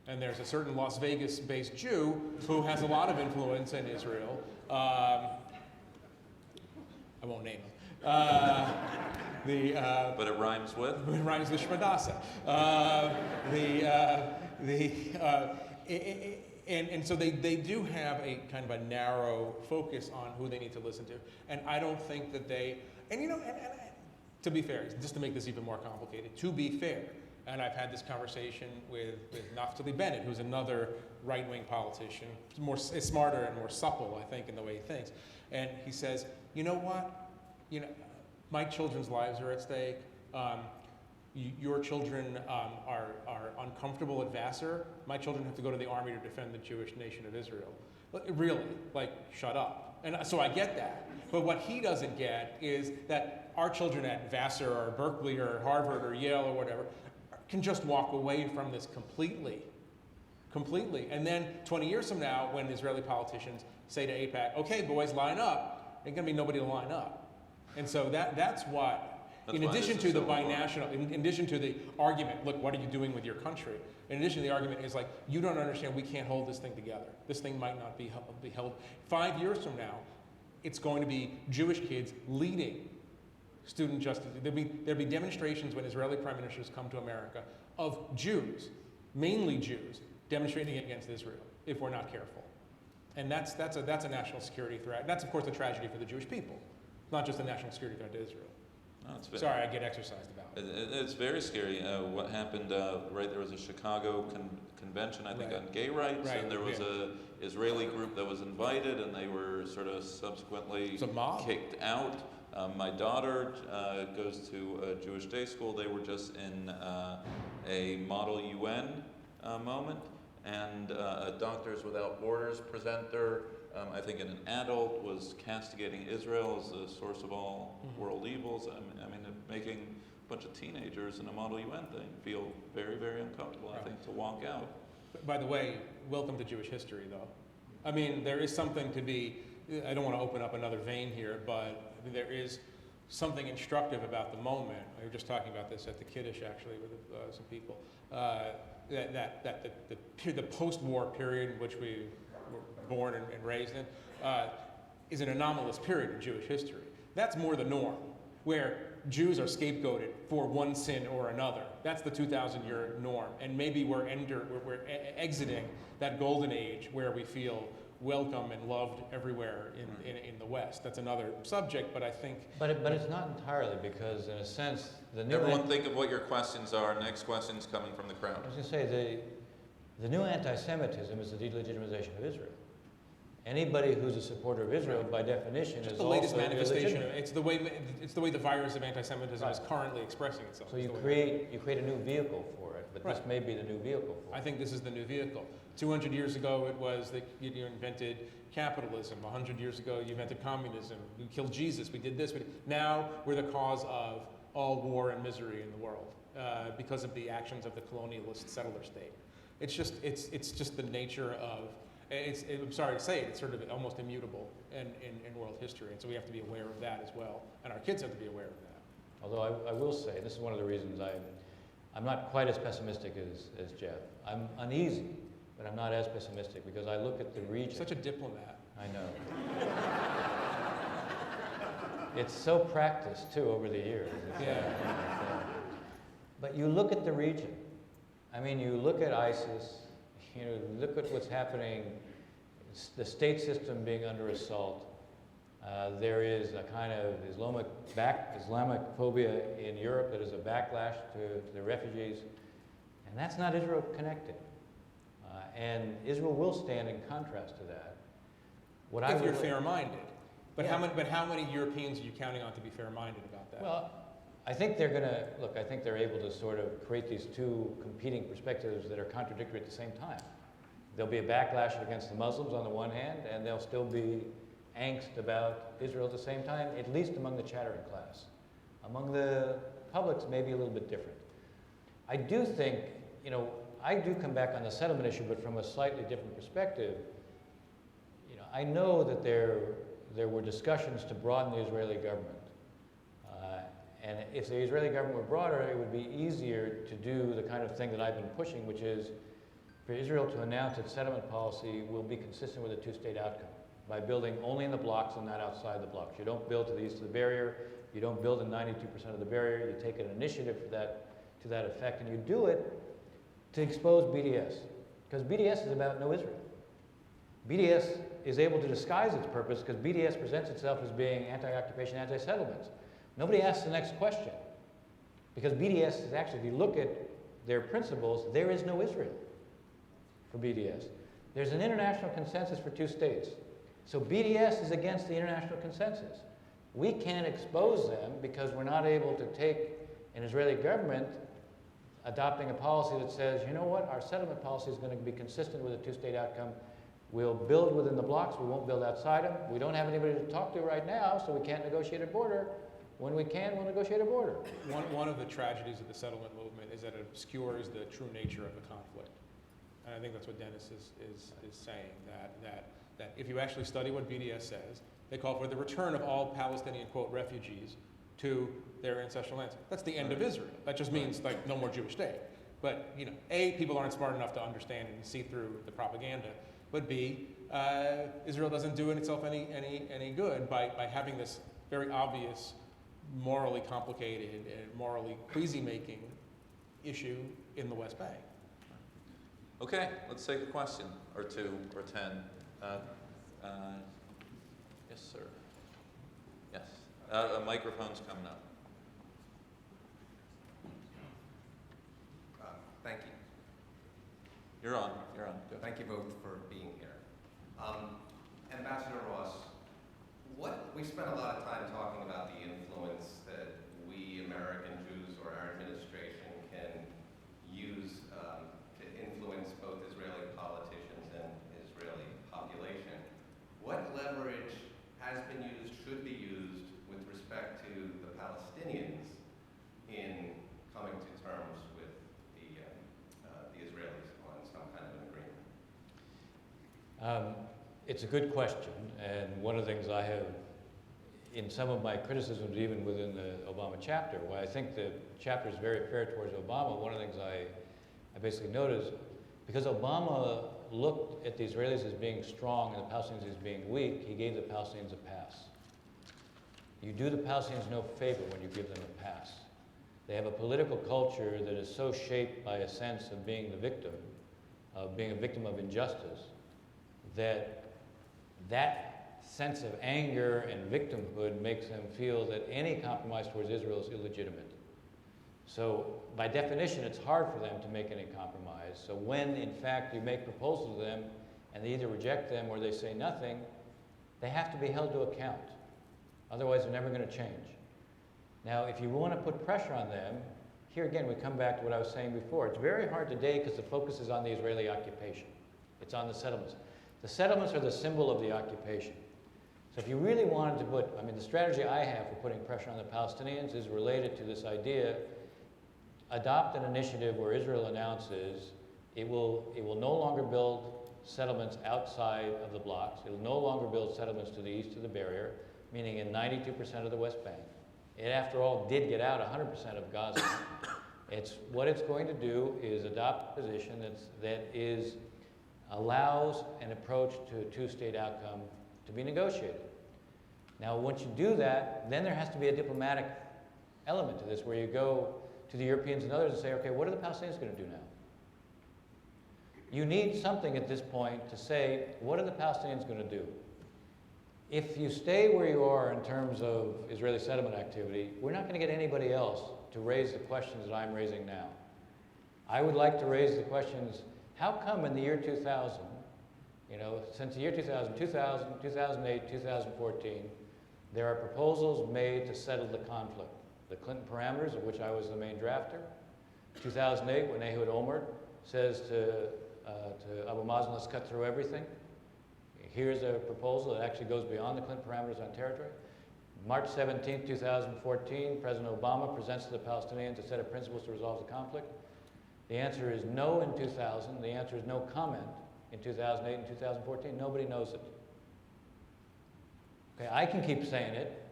And there's a certain Las Vegas-based Jew who has a lot of influence in Israel. I won't name him. But it rhymes with? It rhymes with Shmadasa. And so they do have a kind of a narrow focus on who they need to listen to. And I don't think that they, and you know, and to be fair, just to make this even more complicated, to be fair, and I've had this conversation with Naftali Bennett, who's another right-wing politician, smarter and more supple, I think, in the way he thinks. And he says, you know what? You know, my children's lives are at stake. Your children are uncomfortable at Vassar. My children have to go to the army to defend the Jewish nation of Israel. Really, like, shut up. And so I get that. But what he doesn't get is that our children at Vassar or Berkeley or Harvard or Yale or whatever can just walk away from this completely. And then 20 years from now, when Israeli politicians say to AIPAC, okay, boys, line up, there's going to be nobody to line up. And so that's what, in addition to the binational, in addition to the argument, look, what are you doing with your country? In addition to the argument is like, you don't understand, we can't hold this thing together. This thing might not be held. 5 years from now, it's going to be Jewish kids leading student justice. There'll be demonstrations when Israeli prime ministers come to America of Jews, mainly Jews, demonstrating against Israel if we're not careful. And that's a national security threat. That's of course a tragedy for the Jewish people, not just a national security threat to Israel. No, Sorry, I get exercised about it. It's very scary. What happened, right, there was a Chicago convention, I think, on gay rights, and there was a Israeli group that was invited, and they were sort of subsequently kicked out. My daughter goes to a Jewish day school. They were just in a Model UN moment, and a Doctors Without Borders presenter, I think an adult, was castigating Israel as the source of all world evils. I mean, making a bunch of teenagers in a Model UN thing feel very, very uncomfortable, I think, to walk out. By the way, welcome to Jewish history, though. I mean, there is something to be, I don't want to open up another vein here, but there is something instructive about the moment. We were just talking about this at the Kiddush, actually, with some people. The post-war period in which we born and raised in, is an anomalous period in Jewish history. That's more the norm, where Jews are scapegoated for one sin or another. That's the 2,000-year norm. And maybe we're exiting that golden age where we feel welcome and loved everywhere in the West. That's another subject, but I think... But it's not entirely, because in a sense, the new... Everyone think of what your questions are. Next question's coming from the crowd. I was going to say, the new anti-Semitism is the delegitimization of Israel. Anybody who's a supporter of Israel, by definition, just is the latest also manifestation. illegitimate. It's the way the virus of anti-Semitism is currently expressing itself. So you create a new vehicle for it, but this may be the new vehicle for it. I think this is the new vehicle. 200 years ago, it was that you invented capitalism. 100 years ago, you invented communism. We killed Jesus. We did this. Now we're the cause of all war and misery in the world because of the actions of the colonialist settler state. It's just the nature of. I'm sorry to say it, it's sort of almost immutable in world history, and so we have to be aware of that as well, and our kids have to be aware of that. Although I will say, this is one of the reasons I'm not quite as pessimistic as Jeff. I'm uneasy, but I'm not as pessimistic, because I look at the region. Such a diplomat. I know. It's so practiced, too, over the years. But you look at the region. I mean, you look at ISIS, you know, look at what's happening, the state system being under assault. There is a kind of Islamophobia in Europe that is a backlash to the refugees, and that's not Israel connected. And Israel will stand in contrast to that. If you're fair-minded. But how many Europeans are you counting on to be fair-minded about that? Well, I think they're going to, look, I think they're able to sort of create these two competing perspectives that are contradictory at the same time. There'll be a backlash against the Muslims on the one hand, and there'll still be angst about Israel at the same time, at least among the chattering class. Among the publics, maybe a little bit different. I do think, you know, I do come back on the settlement issue, but from a slightly different perspective. You know, I know that there were discussions to broaden the Israeli government. And if the Israeli government were broader, it would be easier to do the kind of thing that I've been pushing, which is for Israel to announce its settlement policy will be consistent with a two-state outcome by building only in the blocks and not outside the blocks. You don't build to the east of the barrier. You don't build in 92% of the barrier. You take an initiative for to that effect, and you do it to expose BDS, because BDS is about no Israel. BDS is able to disguise its purpose because BDS presents itself as being anti-occupation, anti-settlements. Nobody asks the next question, because BDS is actually, if you look at their principles, there is no Israel for BDS. There's an international consensus for two states. So BDS is against the international consensus. We can't expose them because we're not able to take an Israeli government adopting a policy that says, you know what, our settlement policy is going to be consistent with a two-state outcome. We'll build within the blocks, we won't build outside them. We don't have anybody to talk to right now, so we can't negotiate a border. When we can, we'll negotiate a border. One of the tragedies of the settlement movement is that it obscures the true nature of the conflict. And I think that's what Dennis is saying, that if you actually study what BDS says, they call for the return of all Palestinian, quote, refugees to their ancestral lands. That's the end of Israel. That just means, like, no more Jewish state. But, you know, A, people aren't smart enough to understand and see through the propaganda. But B, Israel doesn't do itself any good by having this very obvious, morally complicated and morally queasy-making issue in the West Bank. Okay, let's take a question or two or 10. Yes, sir. Yes. A microphone's coming up. Thank you. You're on. Go. Thank you both for being here. Ambassador Ross, we spent a lot of time talking about the influence that we American Jews or our administration can use to influence both Israeli politicians and Israeli population. What leverage has been used, should be used, with respect to the Palestinians in coming to terms with the Israelis on some kind of an agreement? It's a good question, and one of the things I have, in some of my criticisms, even within the Obama chapter, why I think the chapter is very fair towards Obama, one of the things I basically noticed, because Obama looked at the Israelis as being strong and the Palestinians as being weak, he gave the Palestinians a pass. You do the Palestinians no favor when you give them a pass. They have a political culture that is so shaped by a sense of being the victim, of being a victim of injustice, that sense of anger and victimhood makes them feel that any compromise towards Israel is illegitimate. So by definition, it's hard for them to make any compromise. So when, in fact, you make proposals to them and they either reject them or they say nothing, they have to be held to account. Otherwise, they're never going to change. Now, if you want to put pressure on them, here again, we come back to what I was saying before. It's very hard today because the focus is on the Israeli occupation. It's on the settlements. The settlements are the symbol of the occupation. So if you really wanted to put, I mean, the strategy I have for putting pressure on the Palestinians is related to this idea: adopt an initiative where Israel announces it will no longer build settlements outside of the blocks. It will no longer build settlements to the east of the barrier, meaning in 92% of the West Bank. It, after all, did get out 100% of Gaza. What it's going to do is adopt a position that allows an approach to a two-state outcome to be negotiated. Now, once you do that, then there has to be a diplomatic element to this, where you go to the Europeans and others and say, okay, what are the Palestinians going to do now? You need something at this point to say, what are the Palestinians going to do? If you stay where you are in terms of Israeli settlement activity, we're not going to get anybody else to raise the questions that I'm raising now. I would like to raise the questions, how come in the year 2000, since the year 2000, 2008, 2014, there are proposals made to settle the conflict. The Clinton parameters, of which I was the main drafter. 2008, when Ehud Olmert says to Abu Mazen, let's cut through everything. Here's a proposal that actually goes beyond the Clinton parameters on territory. March 17, 2014, President Obama presents to the Palestinians a set of principles to resolve the conflict. The answer is no in 2000. The answer is no comment in 2008 and 2014. Nobody knows it. Okay, I can keep saying it,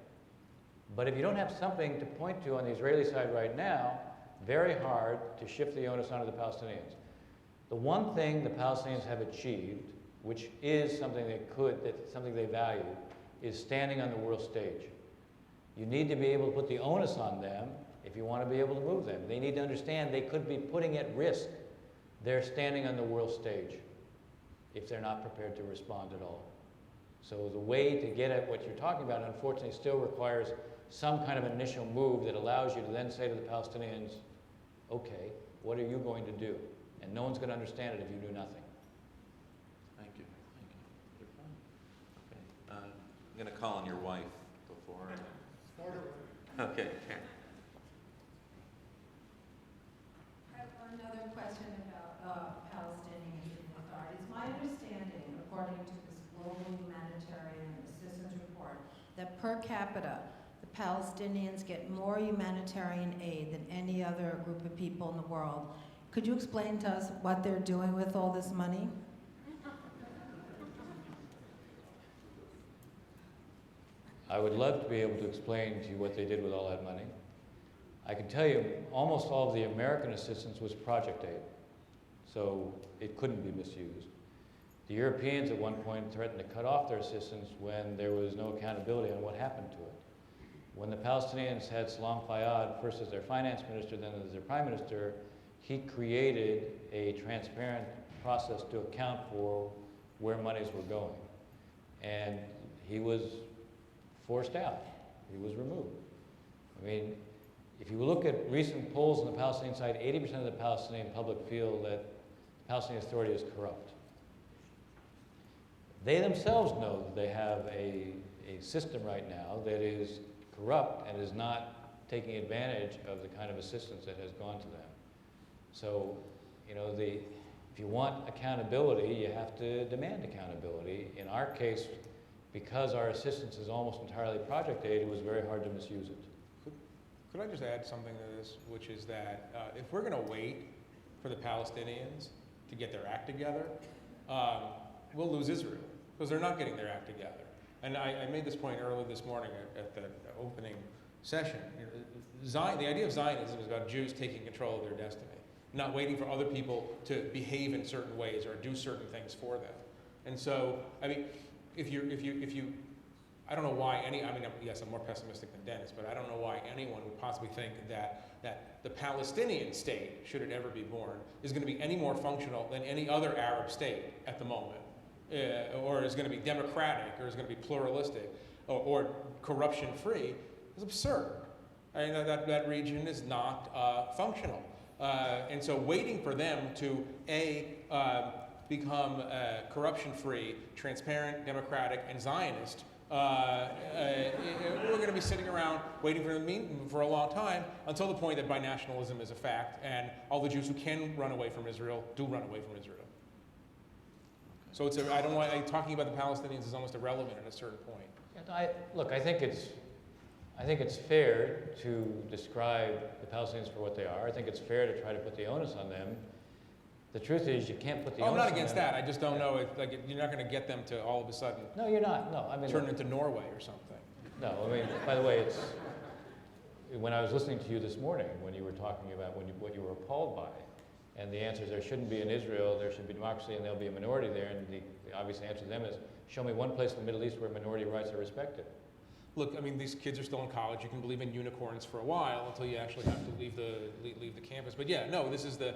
but if you don't have something to point to on the Israeli side right now, very hard to shift the onus onto the Palestinians. The one thing the Palestinians have achieved, which is something something they value, is standing on the world stage. You need to be able to put the onus on them if you want to be able to move them. They need to understand they could be putting at risk their standing on the world stage if they're not prepared to respond at all. So the way to get at what you're talking about, unfortunately, still requires some kind of initial move that allows you to then say to the Palestinians, okay, what are you going to do? And no one's going to understand it if you do nothing. Thank you. You're fine. Okay. I'm going to call on your wife before. Okay. I have another question about Palestinians and authorities. My understanding, according to this Global Humanitarian Assistance Report, that per capita, the Palestinians get more humanitarian aid than any other group of people in the world. Could you explain to us what they're doing with all this money? I would love to be able to explain to you what they did with all that money. I can tell you almost all of the American assistance was project aid, so it couldn't be misused. The Europeans at one point threatened to cut off their assistance when there was no accountability on what happened to it. When the Palestinians had Salam Fayyad, first as their finance minister, then as their prime minister, he created a transparent process to account for where monies were going. And he was forced out. He was removed. I mean, if you look at recent polls on the Palestinian side, 80% of the Palestinian public feel that the Palestinian Authority is corrupt. They themselves know that they have a system right now that is corrupt and is not taking advantage of the kind of assistance that has gone to them. So, if you want accountability, you have to demand accountability. In our case, because our assistance is almost entirely project aid, it was very hard to misuse it. Could I just add something to this, which is that if we're going to wait for the Palestinians to get their act together, we'll lose Israel, because they're not getting their act together. And I made this point early this morning at the opening session. The idea of Zionism is about Jews taking control of their destiny. not waiting for other people to behave in certain ways or do certain things for them. And so, I mean, if you, I don't know why yes, I'm more pessimistic than Dennis, but I don't know why anyone would possibly think that the Palestinian state, should it ever be born, is going to be any more functional than any other Arab state at the moment, or is going to be democratic, or is going to be pluralistic, or corruption-free. It's absurd. I mean, that region is not functional. And so waiting for them to, become corruption-free, transparent, democratic, and Zionist, we're going to be sitting around waiting for them for a long time until the point that binationalism is a fact, and all the Jews who can run away from Israel do run away from Israel. So it's I don't want talking about the Palestinians is almost irrelevant at a certain point. Look, I think it's fair to describe the Palestinians for what they are. I think it's fair to try to put the onus on them. The truth is, you can't put the onus on them. I'm not against that. I just don't know if you're not going to get them to all of a sudden. No, you're not. No, I mean, turn into Norway or something. No, I mean, by the way, when I was listening to you this morning, when you were talking about what you were appalled by, and the answer is there shouldn't be in Israel, there should be democracy, and there'll be a minority there, and the obvious answer to them is, show me one place in the Middle East where minority rights are respected. Look, I mean, these kids are still in college. You can believe in unicorns for a while until you actually have to leave the campus. But yeah, no, this is the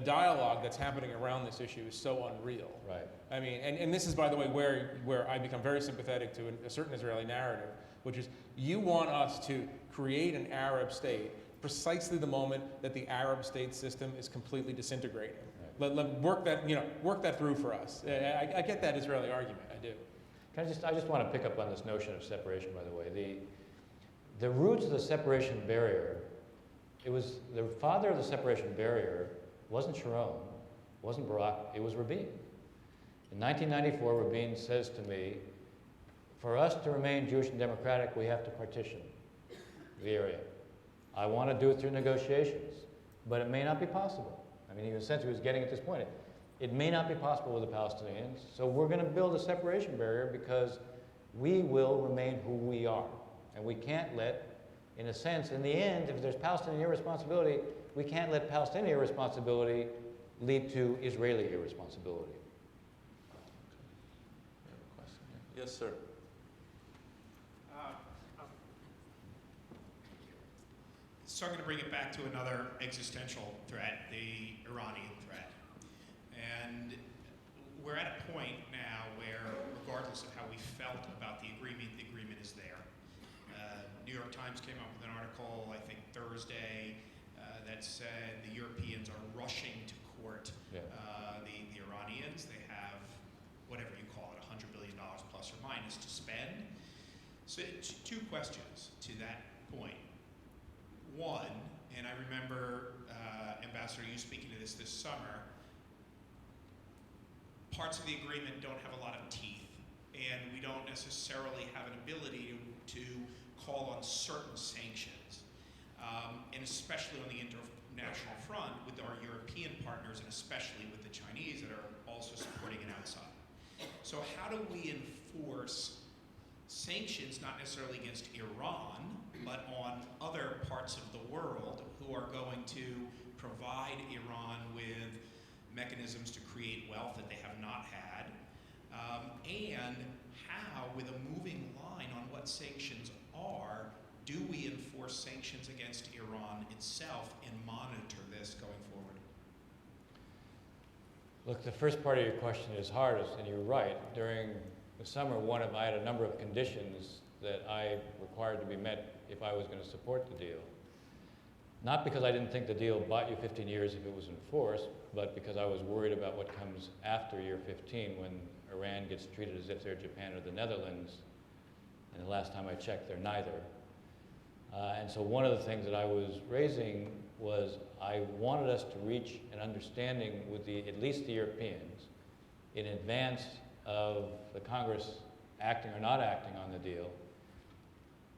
dialogue that's happening around this issue is so unreal. Right. I mean, and this is, by the way, where I become very sympathetic to a certain Israeli narrative, which is you want us to create an Arab state precisely the moment that the Arab state system is completely disintegrating. Right. Let work that through for us. I get that Israeli argument. I do. I just want to pick up on this notion of separation, by the way. The roots of the separation barrier, it was the father of the separation barrier wasn't Sharon, wasn't Barak, it was Rabin. In 1994, Rabin says to me, for us to remain Jewish and democratic, we have to partition the area. I want to do it through negotiations, but it may not be possible. I mean, in a sense, he was getting at this point. It may not be possible with the Palestinians, so we're going to build a separation barrier because we will remain who we are. And we can't let, in a sense, in the end, if there's Palestinian irresponsibility, we can't let Palestinian irresponsibility lead to Israeli irresponsibility. Yes, sir. So I'm going to bring it back to another existential threat, the Iranian threat. And we're at a point now where, regardless of how we felt about the agreement is there. New York Times came up with an article, I think Thursday, that said the Europeans are rushing to court the Iranians. They have, whatever you call it, $100 billion plus or minus to spend. So two questions to that point. One, and I remember, Ambassador, you speaking to this summer, parts of the agreement don't have a lot of teeth, and we don't necessarily have an ability to call on certain sanctions, and especially on the international front with our European partners, and especially with the Chinese that are also supporting it outside. So how do we enforce sanctions, not necessarily against Iran, but on other parts of the world who are going to provide Iran with mechanisms to create wealth that they have not had, and how, with a moving line on what sanctions are, do we enforce sanctions against Iran itself and monitor this going forward? Look, the first part of your question is hard, and you're right. During the summer, I had a number of conditions that I required to be met if I was going to support the deal. Not because I didn't think the deal bought you 15 years if it was enforced, but because I was worried about what comes after year 15 when Iran gets treated as if they're Japan or the Netherlands. And the last time I checked, they're neither. And so one of the things that I was raising was I wanted us to reach an understanding with at least the Europeans in advance of the Congress acting or not acting on the deal,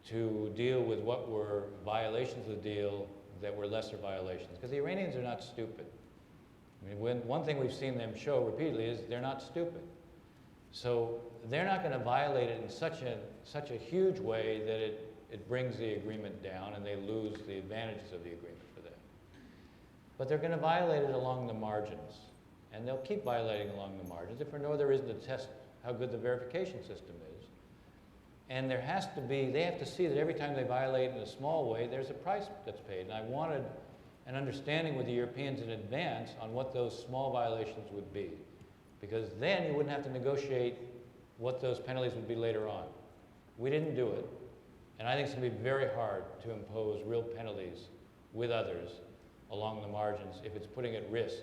to deal with what were violations of the deal that were lesser violations. Because the Iranians are not stupid. I mean, one thing we've seen them show repeatedly is they're not stupid. So they're not going to violate it in such a huge way that it brings the agreement down and they lose the advantages of the agreement for them. But they're going to violate it along the margins. And they'll keep violating along the margins if for no other reason to test how good the verification system is. And there has to be, they have to see that every time they violate in a small way, there's a price that's paid. And I wanted an understanding with the Europeans in advance on what those small violations would be. Because then you wouldn't have to negotiate what those penalties would be later on. We didn't do it. And I think it's going to be very hard to impose real penalties with others along the margins if it's putting at risk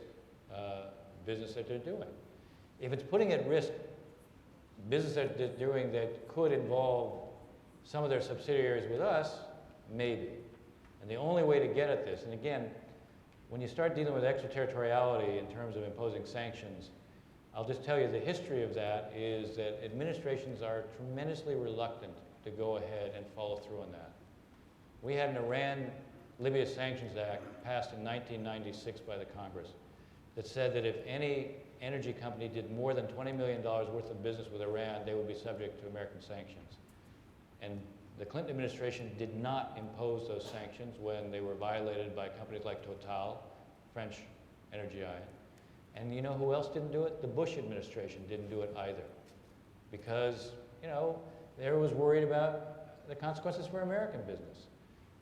business that they're doing. If it's putting at risk business that they're doing that could involve some of their subsidiaries with us, maybe. And the only way to get at this, and again, when you start dealing with extraterritoriality in terms of imposing sanctions, I'll just tell you the history of that is that administrations are tremendously reluctant to go ahead and follow through on that. We had an Iran-Libya Sanctions Act passed in 1996 by the Congress that said that if any energy company did more than $20 million worth of business with Iran, they would be subject to American sanctions. And the Clinton administration did not impose those sanctions when they were violated by companies like Total, French energy giant. And you know who else didn't do it? The Bush administration didn't do it either. Because, you know, they was worried about the consequences for American business.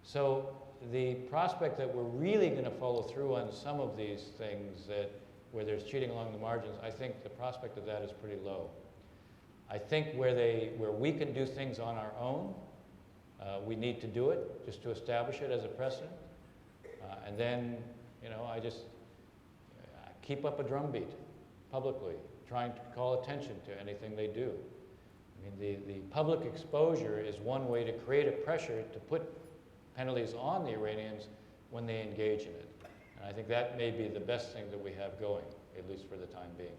So the prospect that we're really going to follow through on some of these things where there's cheating along the margins, I think the prospect of that is pretty low. I think where we can do things on our own, we need to do it just to establish it as a precedent. And then, you know, I just keep up a drumbeat publicly, trying to call attention to anything they do. I mean, the public exposure is one way to create a pressure to put penalties on the Iranians when they engage in it. And I think that may be the best thing that we have going, at least for the time being.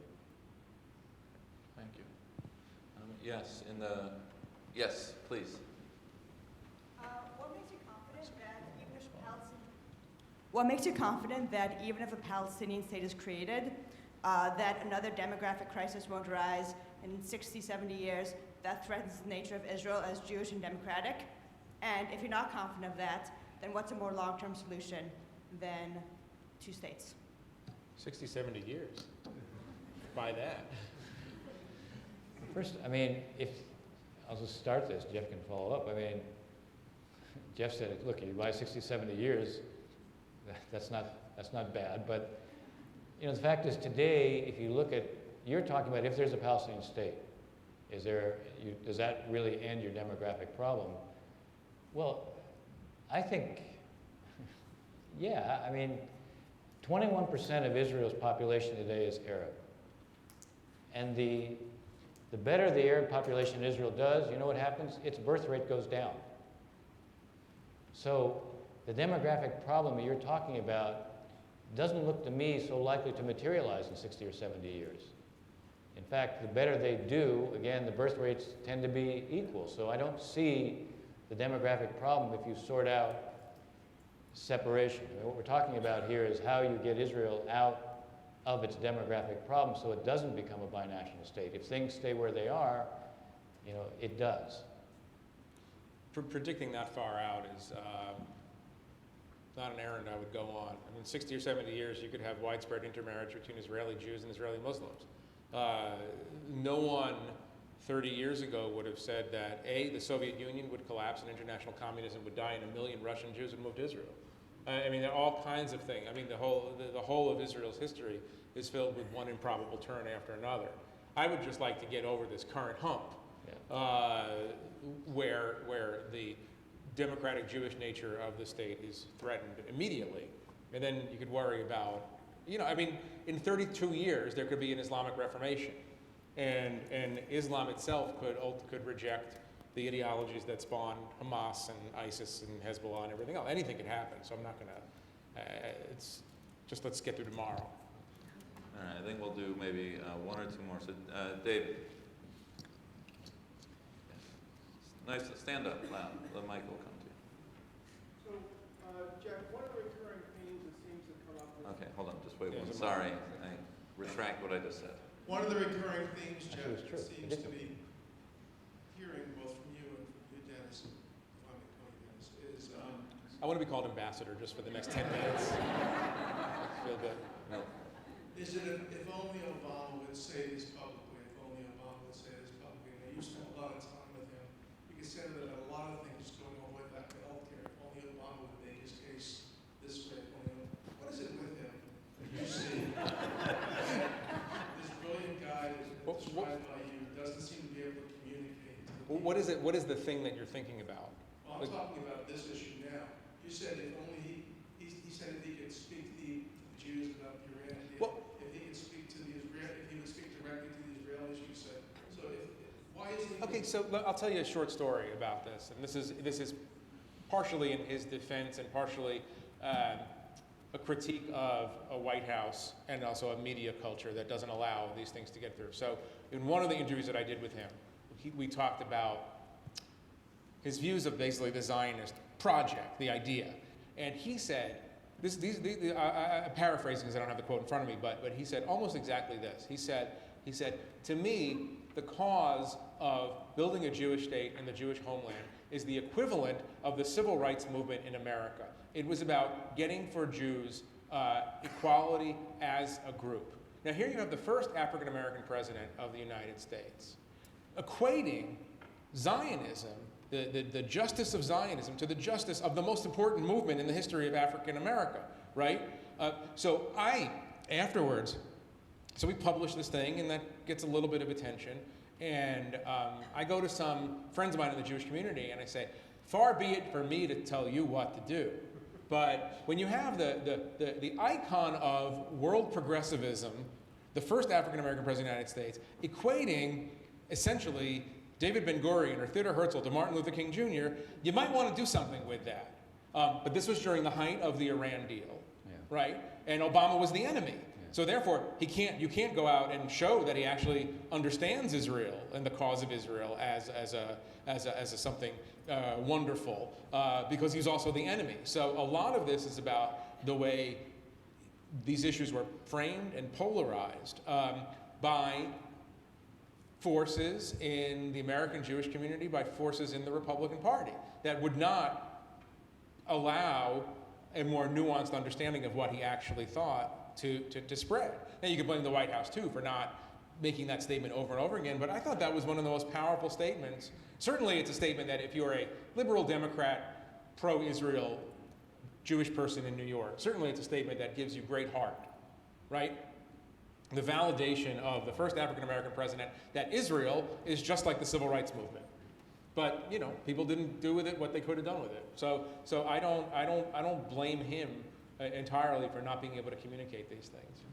Thank you. Yes, yes, please. What makes you confident that even if a Palestinian state is created, that another demographic crisis won't arise in 60, 70 years that threatens the nature of Israel as Jewish and democratic? And if you're not confident of that, then what's a more long-term solution than two states? 60, 70 years. By that. First, I mean, I'll just start this, Jeff can follow up. I mean, Jeff said, look, you buy 60, 70 years, that's not bad, but you know, the fact is today, if you look at, you're talking about if there's a Palestinian state, does that really end your demographic problem? Well, I think, yeah, I mean, 21% of Israel's population today is Arab. And the better the Arab population in Israel does, you know what happens? Its birth rate goes down. So the demographic problem that you're talking about doesn't look to me so likely to materialize in 60 or 70 years. In fact, the better they do, again, the birth rates tend to be equal. So I don't see the demographic problem if you sort out separation. I mean, what we're talking about here is how you get Israel out of its demographic problem so it doesn't become a binational state. If things stay where they are, you know, it does. Predicting that far out is not an errand I would go on. I mean, 60 or 70 years, you could have widespread intermarriage between Israeli Jews and Israeli Muslims. No one 30 years ago would have said that, A, the Soviet Union would collapse and international communism would die and 1 million Russian Jews would move to Israel. I mean, there are all kinds of things. I mean, the whole of Israel's history is filled with one improbable turn after another. I would just like to get over this current hump, where the democratic Jewish nature of the state is threatened immediately. And then you could worry about, you know, I mean, in 32 years, there could be an Islamic Reformation. And Islam itself could reject the ideologies that spawn Hamas and ISIS and Hezbollah and everything else. Anything could happen, so I'm not going to, it's just let's get through tomorrow. All right, I think we'll do maybe one or two more. So, David. Nice, stand up loud, the mic will come to you. So, Jeff, one of the recurring themes that seems to come up with... Okay, hold on, just wait one. Sorry, I retract what I just said. One of the recurring themes, Jeff, Actually, that seems to be hearing both from you and from you, Dennis, if I may call you Dennis, is... I want to be called ambassador just for the next 10 minutes. Feel good. No. Is it if only Obama would say this publicly, if only Obama would say this publicly, now you spent a lot of time with him, you can say that a lot of things going on way back to healthcare, if only Obama would make his case this way, if only, what is it with him that you see? This brilliant guy that's been described by you doesn't seem to be able to communicate. What is it? What is the thing that you're thinking about? Well, I'm talking about this issue now. You said if only he said if he could speak to the Jews about Iran, if he could speak to the if he would speak directly to the Israelis, you said. So why is he? Okay, so I'll tell you a short story about this, and this is partially in his defense and partially a critique of a White House and also a media culture that doesn't allow these things to get through. So in one of the interviews that I did with him, we talked about his views of basically the Zionist project, the idea. And he said, I'm paraphrasing because I don't have the quote in front of me, but he said almost exactly this. He said, to me, the cause of building a Jewish state and the Jewish homeland is the equivalent of the civil rights movement in America. It was about getting for Jews equality as a group. Now here you have the first African American president of the United States equating Zionism, the justice of Zionism, to the justice of the most important movement in the history of African America, right? So we publish this thing, and that gets a little bit of attention. And I go to some friends of mine in the Jewish community, and I say, far be it for me to tell you what to do. But when you have the icon of world progressivism, the first African-American president of the United States, equating essentially David Ben-Gurion or Theodore Herzl to Martin Luther King Jr., you might want to do something with that. But this was during the height of the Iran deal, right? And Obama was the enemy. So therefore, you can't go out and show that he actually understands Israel and the cause of Israel as a something wonderful, because he's also the enemy. So a lot of this is about the way these issues were framed and polarized by forces in the American Jewish community, by forces in the Republican Party that would not allow a more nuanced understanding of what he actually thought to spread. Now you could blame the White House too for not making that statement over and over again, but I thought that was one of the most powerful statements. Certainly it's a statement that if you're a liberal Democrat, pro-Israel Jewish person in New York, certainly it's a statement that gives you great heart, right? The validation of the first African-American president that Israel is just like the civil rights movement. But, people didn't do with it what they could have done with it. So I don't blame him entirely for not being able to communicate these things.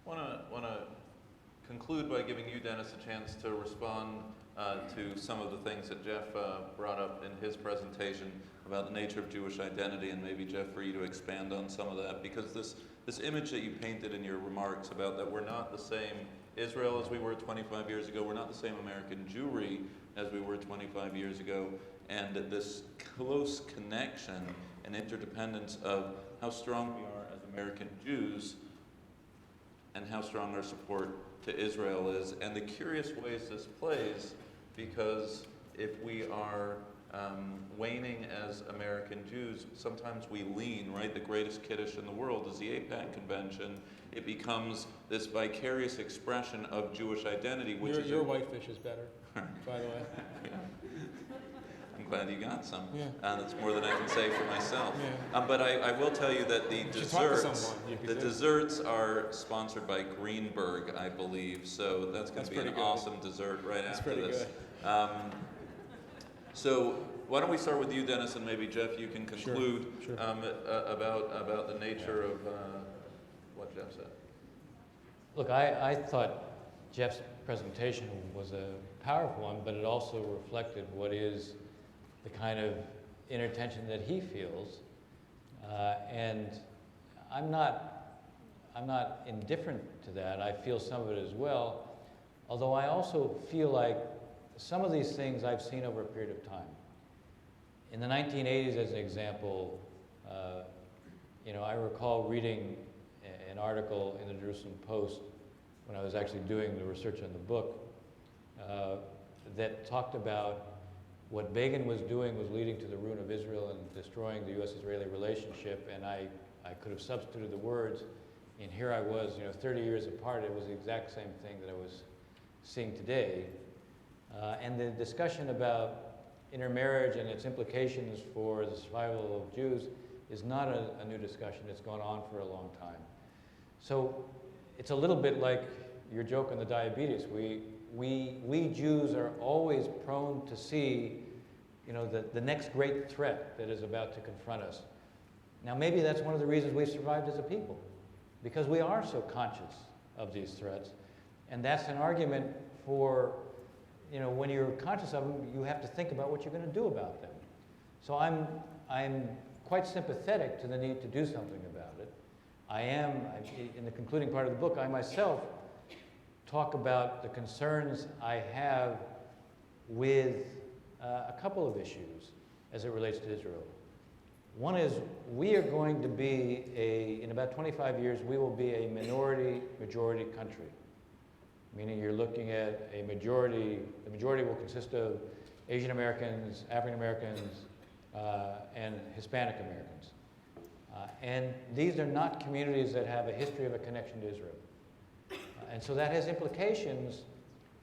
Want to conclude by giving you, Dennis, a chance to respond to some of the things that Jeff brought up in his presentation about the nature of Jewish identity, and maybe, Jeff, for you to expand on some of that, because this image that you painted in your remarks about that we're not the same Israel as we were 25 years ago, we're not the same American Jewry as we were 25 years ago, and this close connection and interdependence of how strong we are as American Jews and how strong our support to Israel is, and the curious ways this plays, because if we are waning as American Jews, sometimes we lean, right? The greatest Kiddush in the world is the AIPAC convention. It becomes this vicarious expression of Jewish identity, which is... Your whitefish is better, by the way. Yeah. I'm glad you got some. Yeah. That's more than I can say for myself. Yeah. But I will tell you that the desserts are sponsored by Greenberg, I believe. So that's going to be an awesome dessert right after this. Good. So why don't we start with you, Dennis, and maybe Jeff, you can conclude sure. About the nature of what Jeff said. Look, I thought Jeff's presentation was a powerful one, but it also reflected what is the kind of inner tension that he feels, and I'm not indifferent to that. I feel some of it as well, although I also feel like some of these things I've seen over a period of time. In the 1980s, as an example, I recall reading an article in the Jerusalem Post when I was actually doing the research on the book that talked about what Begin was doing was leading to the ruin of Israel and destroying the U.S.-Israeli relationship, and I I could have substituted the words, and here I was, 30 years apart. It was the exact same thing that I was seeing today. And the discussion about intermarriage and its implications for the survival of Jews is not a new discussion. It's gone on for a long time. So it's a little bit like your joke on the diabetes. We Jews are always prone to see, the next great threat that is about to confront us. Now, maybe that's one of the reasons we've survived as a people, because we are so conscious of these threats. And that's an argument for, when you're conscious of them, you have to think about what you're going to do about them. So I'm quite sympathetic to the need to do something about it. In the concluding part of the book, I myself talk about the concerns I have with a couple of issues as it relates to Israel. One is we are going to be in about 25 years, we will be a majority country. Meaning you're looking at the majority will consist of Asian Americans, African Americans, and Hispanic Americans. And these are not communities that have a history of a connection to Israel. And so that has implications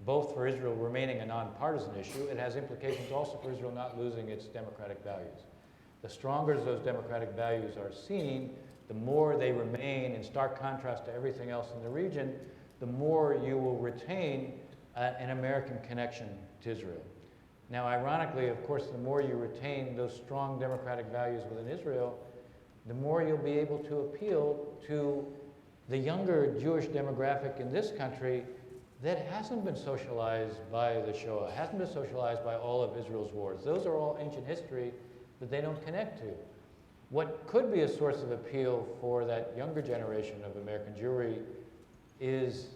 both for Israel remaining a nonpartisan issue. It has implications also for Israel not losing its democratic values. The stronger those democratic values are seen, the more they remain in stark contrast to everything else in the region, the more you will retain an American connection to Israel. Now, ironically, of course, the more you retain those strong democratic values within Israel, the more you'll be able to appeal to the younger Jewish demographic in this country that hasn't been socialized by the Shoah, hasn't been socialized by all of Israel's wars. Those are all ancient history that they don't connect to. What could be a source of appeal for that younger generation of American Jewry is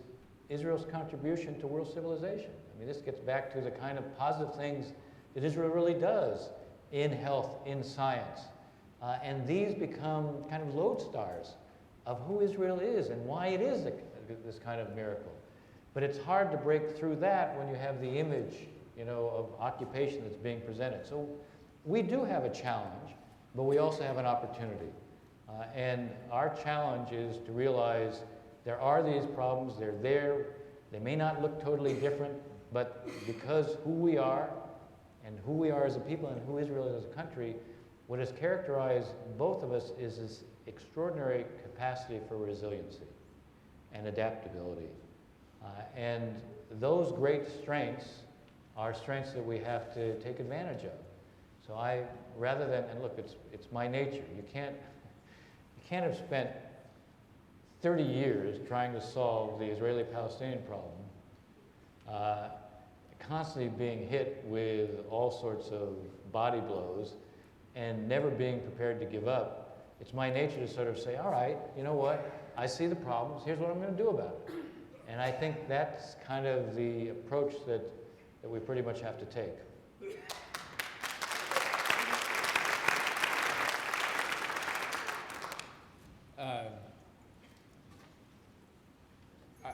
Israel's contribution to world civilization. I mean, this gets back to the kind of positive things that Israel really does in health, in science. And these become kind of lodestars of who Israel is and why it is this kind of miracle. But it's hard to break through that when you have the image, of occupation that's being presented. So we do have a challenge, but we also have an opportunity. And our challenge is to realize there are these problems, they're there, they may not look totally different, but because who we are as a people and who Israel is as a country, what has characterized both of us is this extraordinary capacity for resiliency and adaptability. And those great strengths are strengths that we have to take advantage of. So and look, it's my nature. You can't have spent 30 years trying to solve the Israeli-Palestinian problem, constantly being hit with all sorts of body blows and never being prepared to give up. It's my nature to sort of say, all right, you know what? I see the problems. Here's what I'm going to do about it. And I think that's kind of the approach that we pretty much have to take.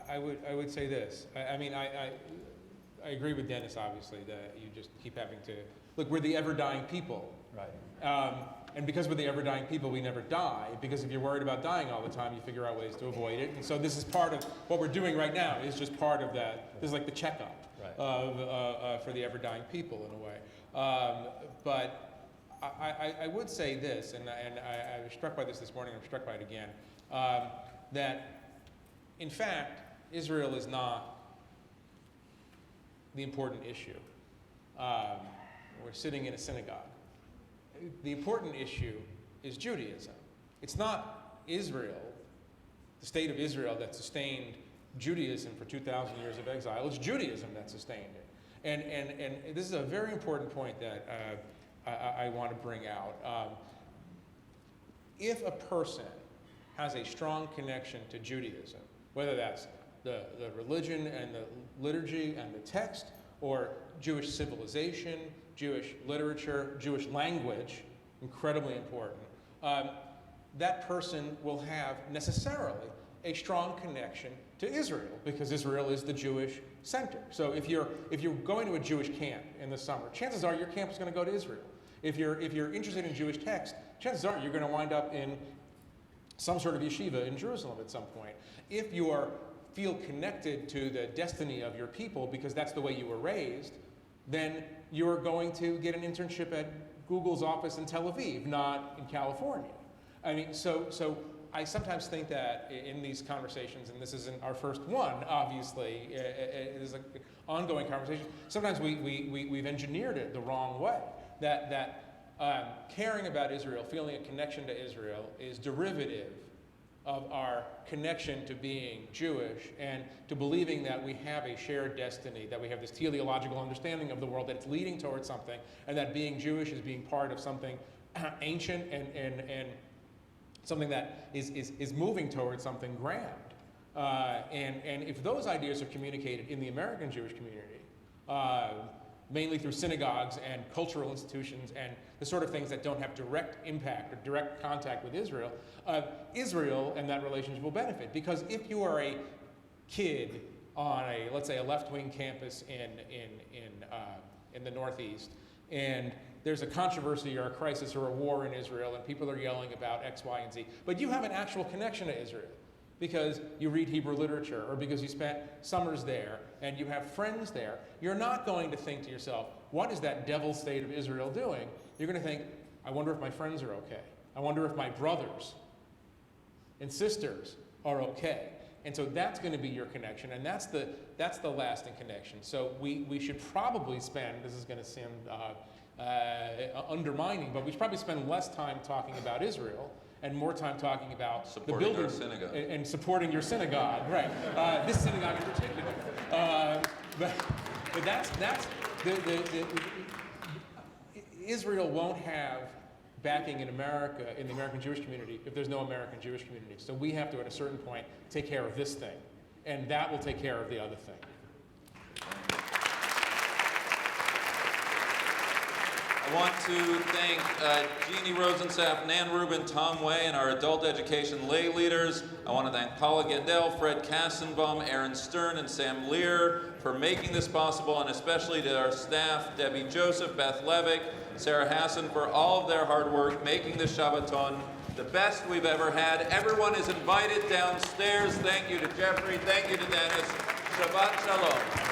I would say this. I agree with Dennis, obviously, that you just keep having to look. We're the ever-dying people, Right. And because we're the ever-dying people, we never die. Because if you're worried about dying all the time, you figure out ways to avoid it. And so this is part of what we're doing right now. Is just part of that. This is like the checkup for the ever-dying people in a way. But I would say this, and I was struck by this morning. I'm struck by it again. That in fact, Israel is not the important issue. We're sitting in a synagogue. The important issue is Judaism. It's not Israel, the state of Israel, that sustained Judaism for 2,000 years of exile. It's Judaism that sustained it. And this is a very important point that I want to bring out. If a person has a strong connection to Judaism, whether that's the religion and the liturgy and the text, or Jewish civilization, Jewish literature, Jewish language, incredibly important, that person will have necessarily a strong connection to Israel, because Israel is the Jewish center. So if you're going to a Jewish camp in the summer, chances are your camp is going to go to Israel. If you're interested in Jewish text, chances are you're going to wind up in some sort of yeshiva in Jerusalem at some point. If you feel connected to the destiny of your people because that's the way you were raised, then you're going to get an internship at Google's office in Tel Aviv, not in California. I mean, so I sometimes think that in these conversations, and this isn't our first one, obviously, it is an ongoing conversation. Sometimes we've engineered it the wrong way. That caring about Israel, feeling a connection to Israel, is derivative of our connection to being Jewish and to believing that we have a shared destiny, that we have this teleological understanding of the world, that it's leading towards something, and that being Jewish is being part of something ancient and something that is moving towards something grand. And if those ideas are communicated in the American Jewish community, mainly through synagogues and cultural institutions and the sort of things that don't have direct impact or direct contact with Israel, Israel and that relationship will benefit. Because if you are a kid on let's say, a left-wing campus in the Northeast, and there's a controversy or a crisis or a war in Israel, and people are yelling about X, Y, and Z, but you have an actual connection to Israel because you read Hebrew literature or because you spent summers there and you have friends there, you're not going to think to yourself, what is that devil state of Israel doing? You're going to think, I wonder if my friends are okay. I wonder if my brothers and sisters are okay. And so that's going to be your connection, and that's the lasting connection. So we should probably spend, this is going to seem undermining, but we should probably spend less time talking about Israel and more time talking about supporting the building our synagogue. and supporting your synagogue, right? This synagogue in particular. But that's Israel won't have backing in America, in the American Jewish community, if there's no American Jewish community. So we have to, at a certain point, take care of this thing, and that will take care of the other thing. I want to thank Jeannie Rosensaft, Nan Rubin, Tom Way, and our adult education lay leaders. I want to thank Paula Gendel, Fred Kassenbaum, Aaron Stern, and Sam Lear for making this possible, and especially to our staff, Debbie Joseph, Beth Levick, Sarah Hassan, for all of their hard work making this Shabbaton the best we've ever had. Everyone is invited downstairs. Thank you to Jeffrey. Thank you to Dennis. Shabbat Shalom.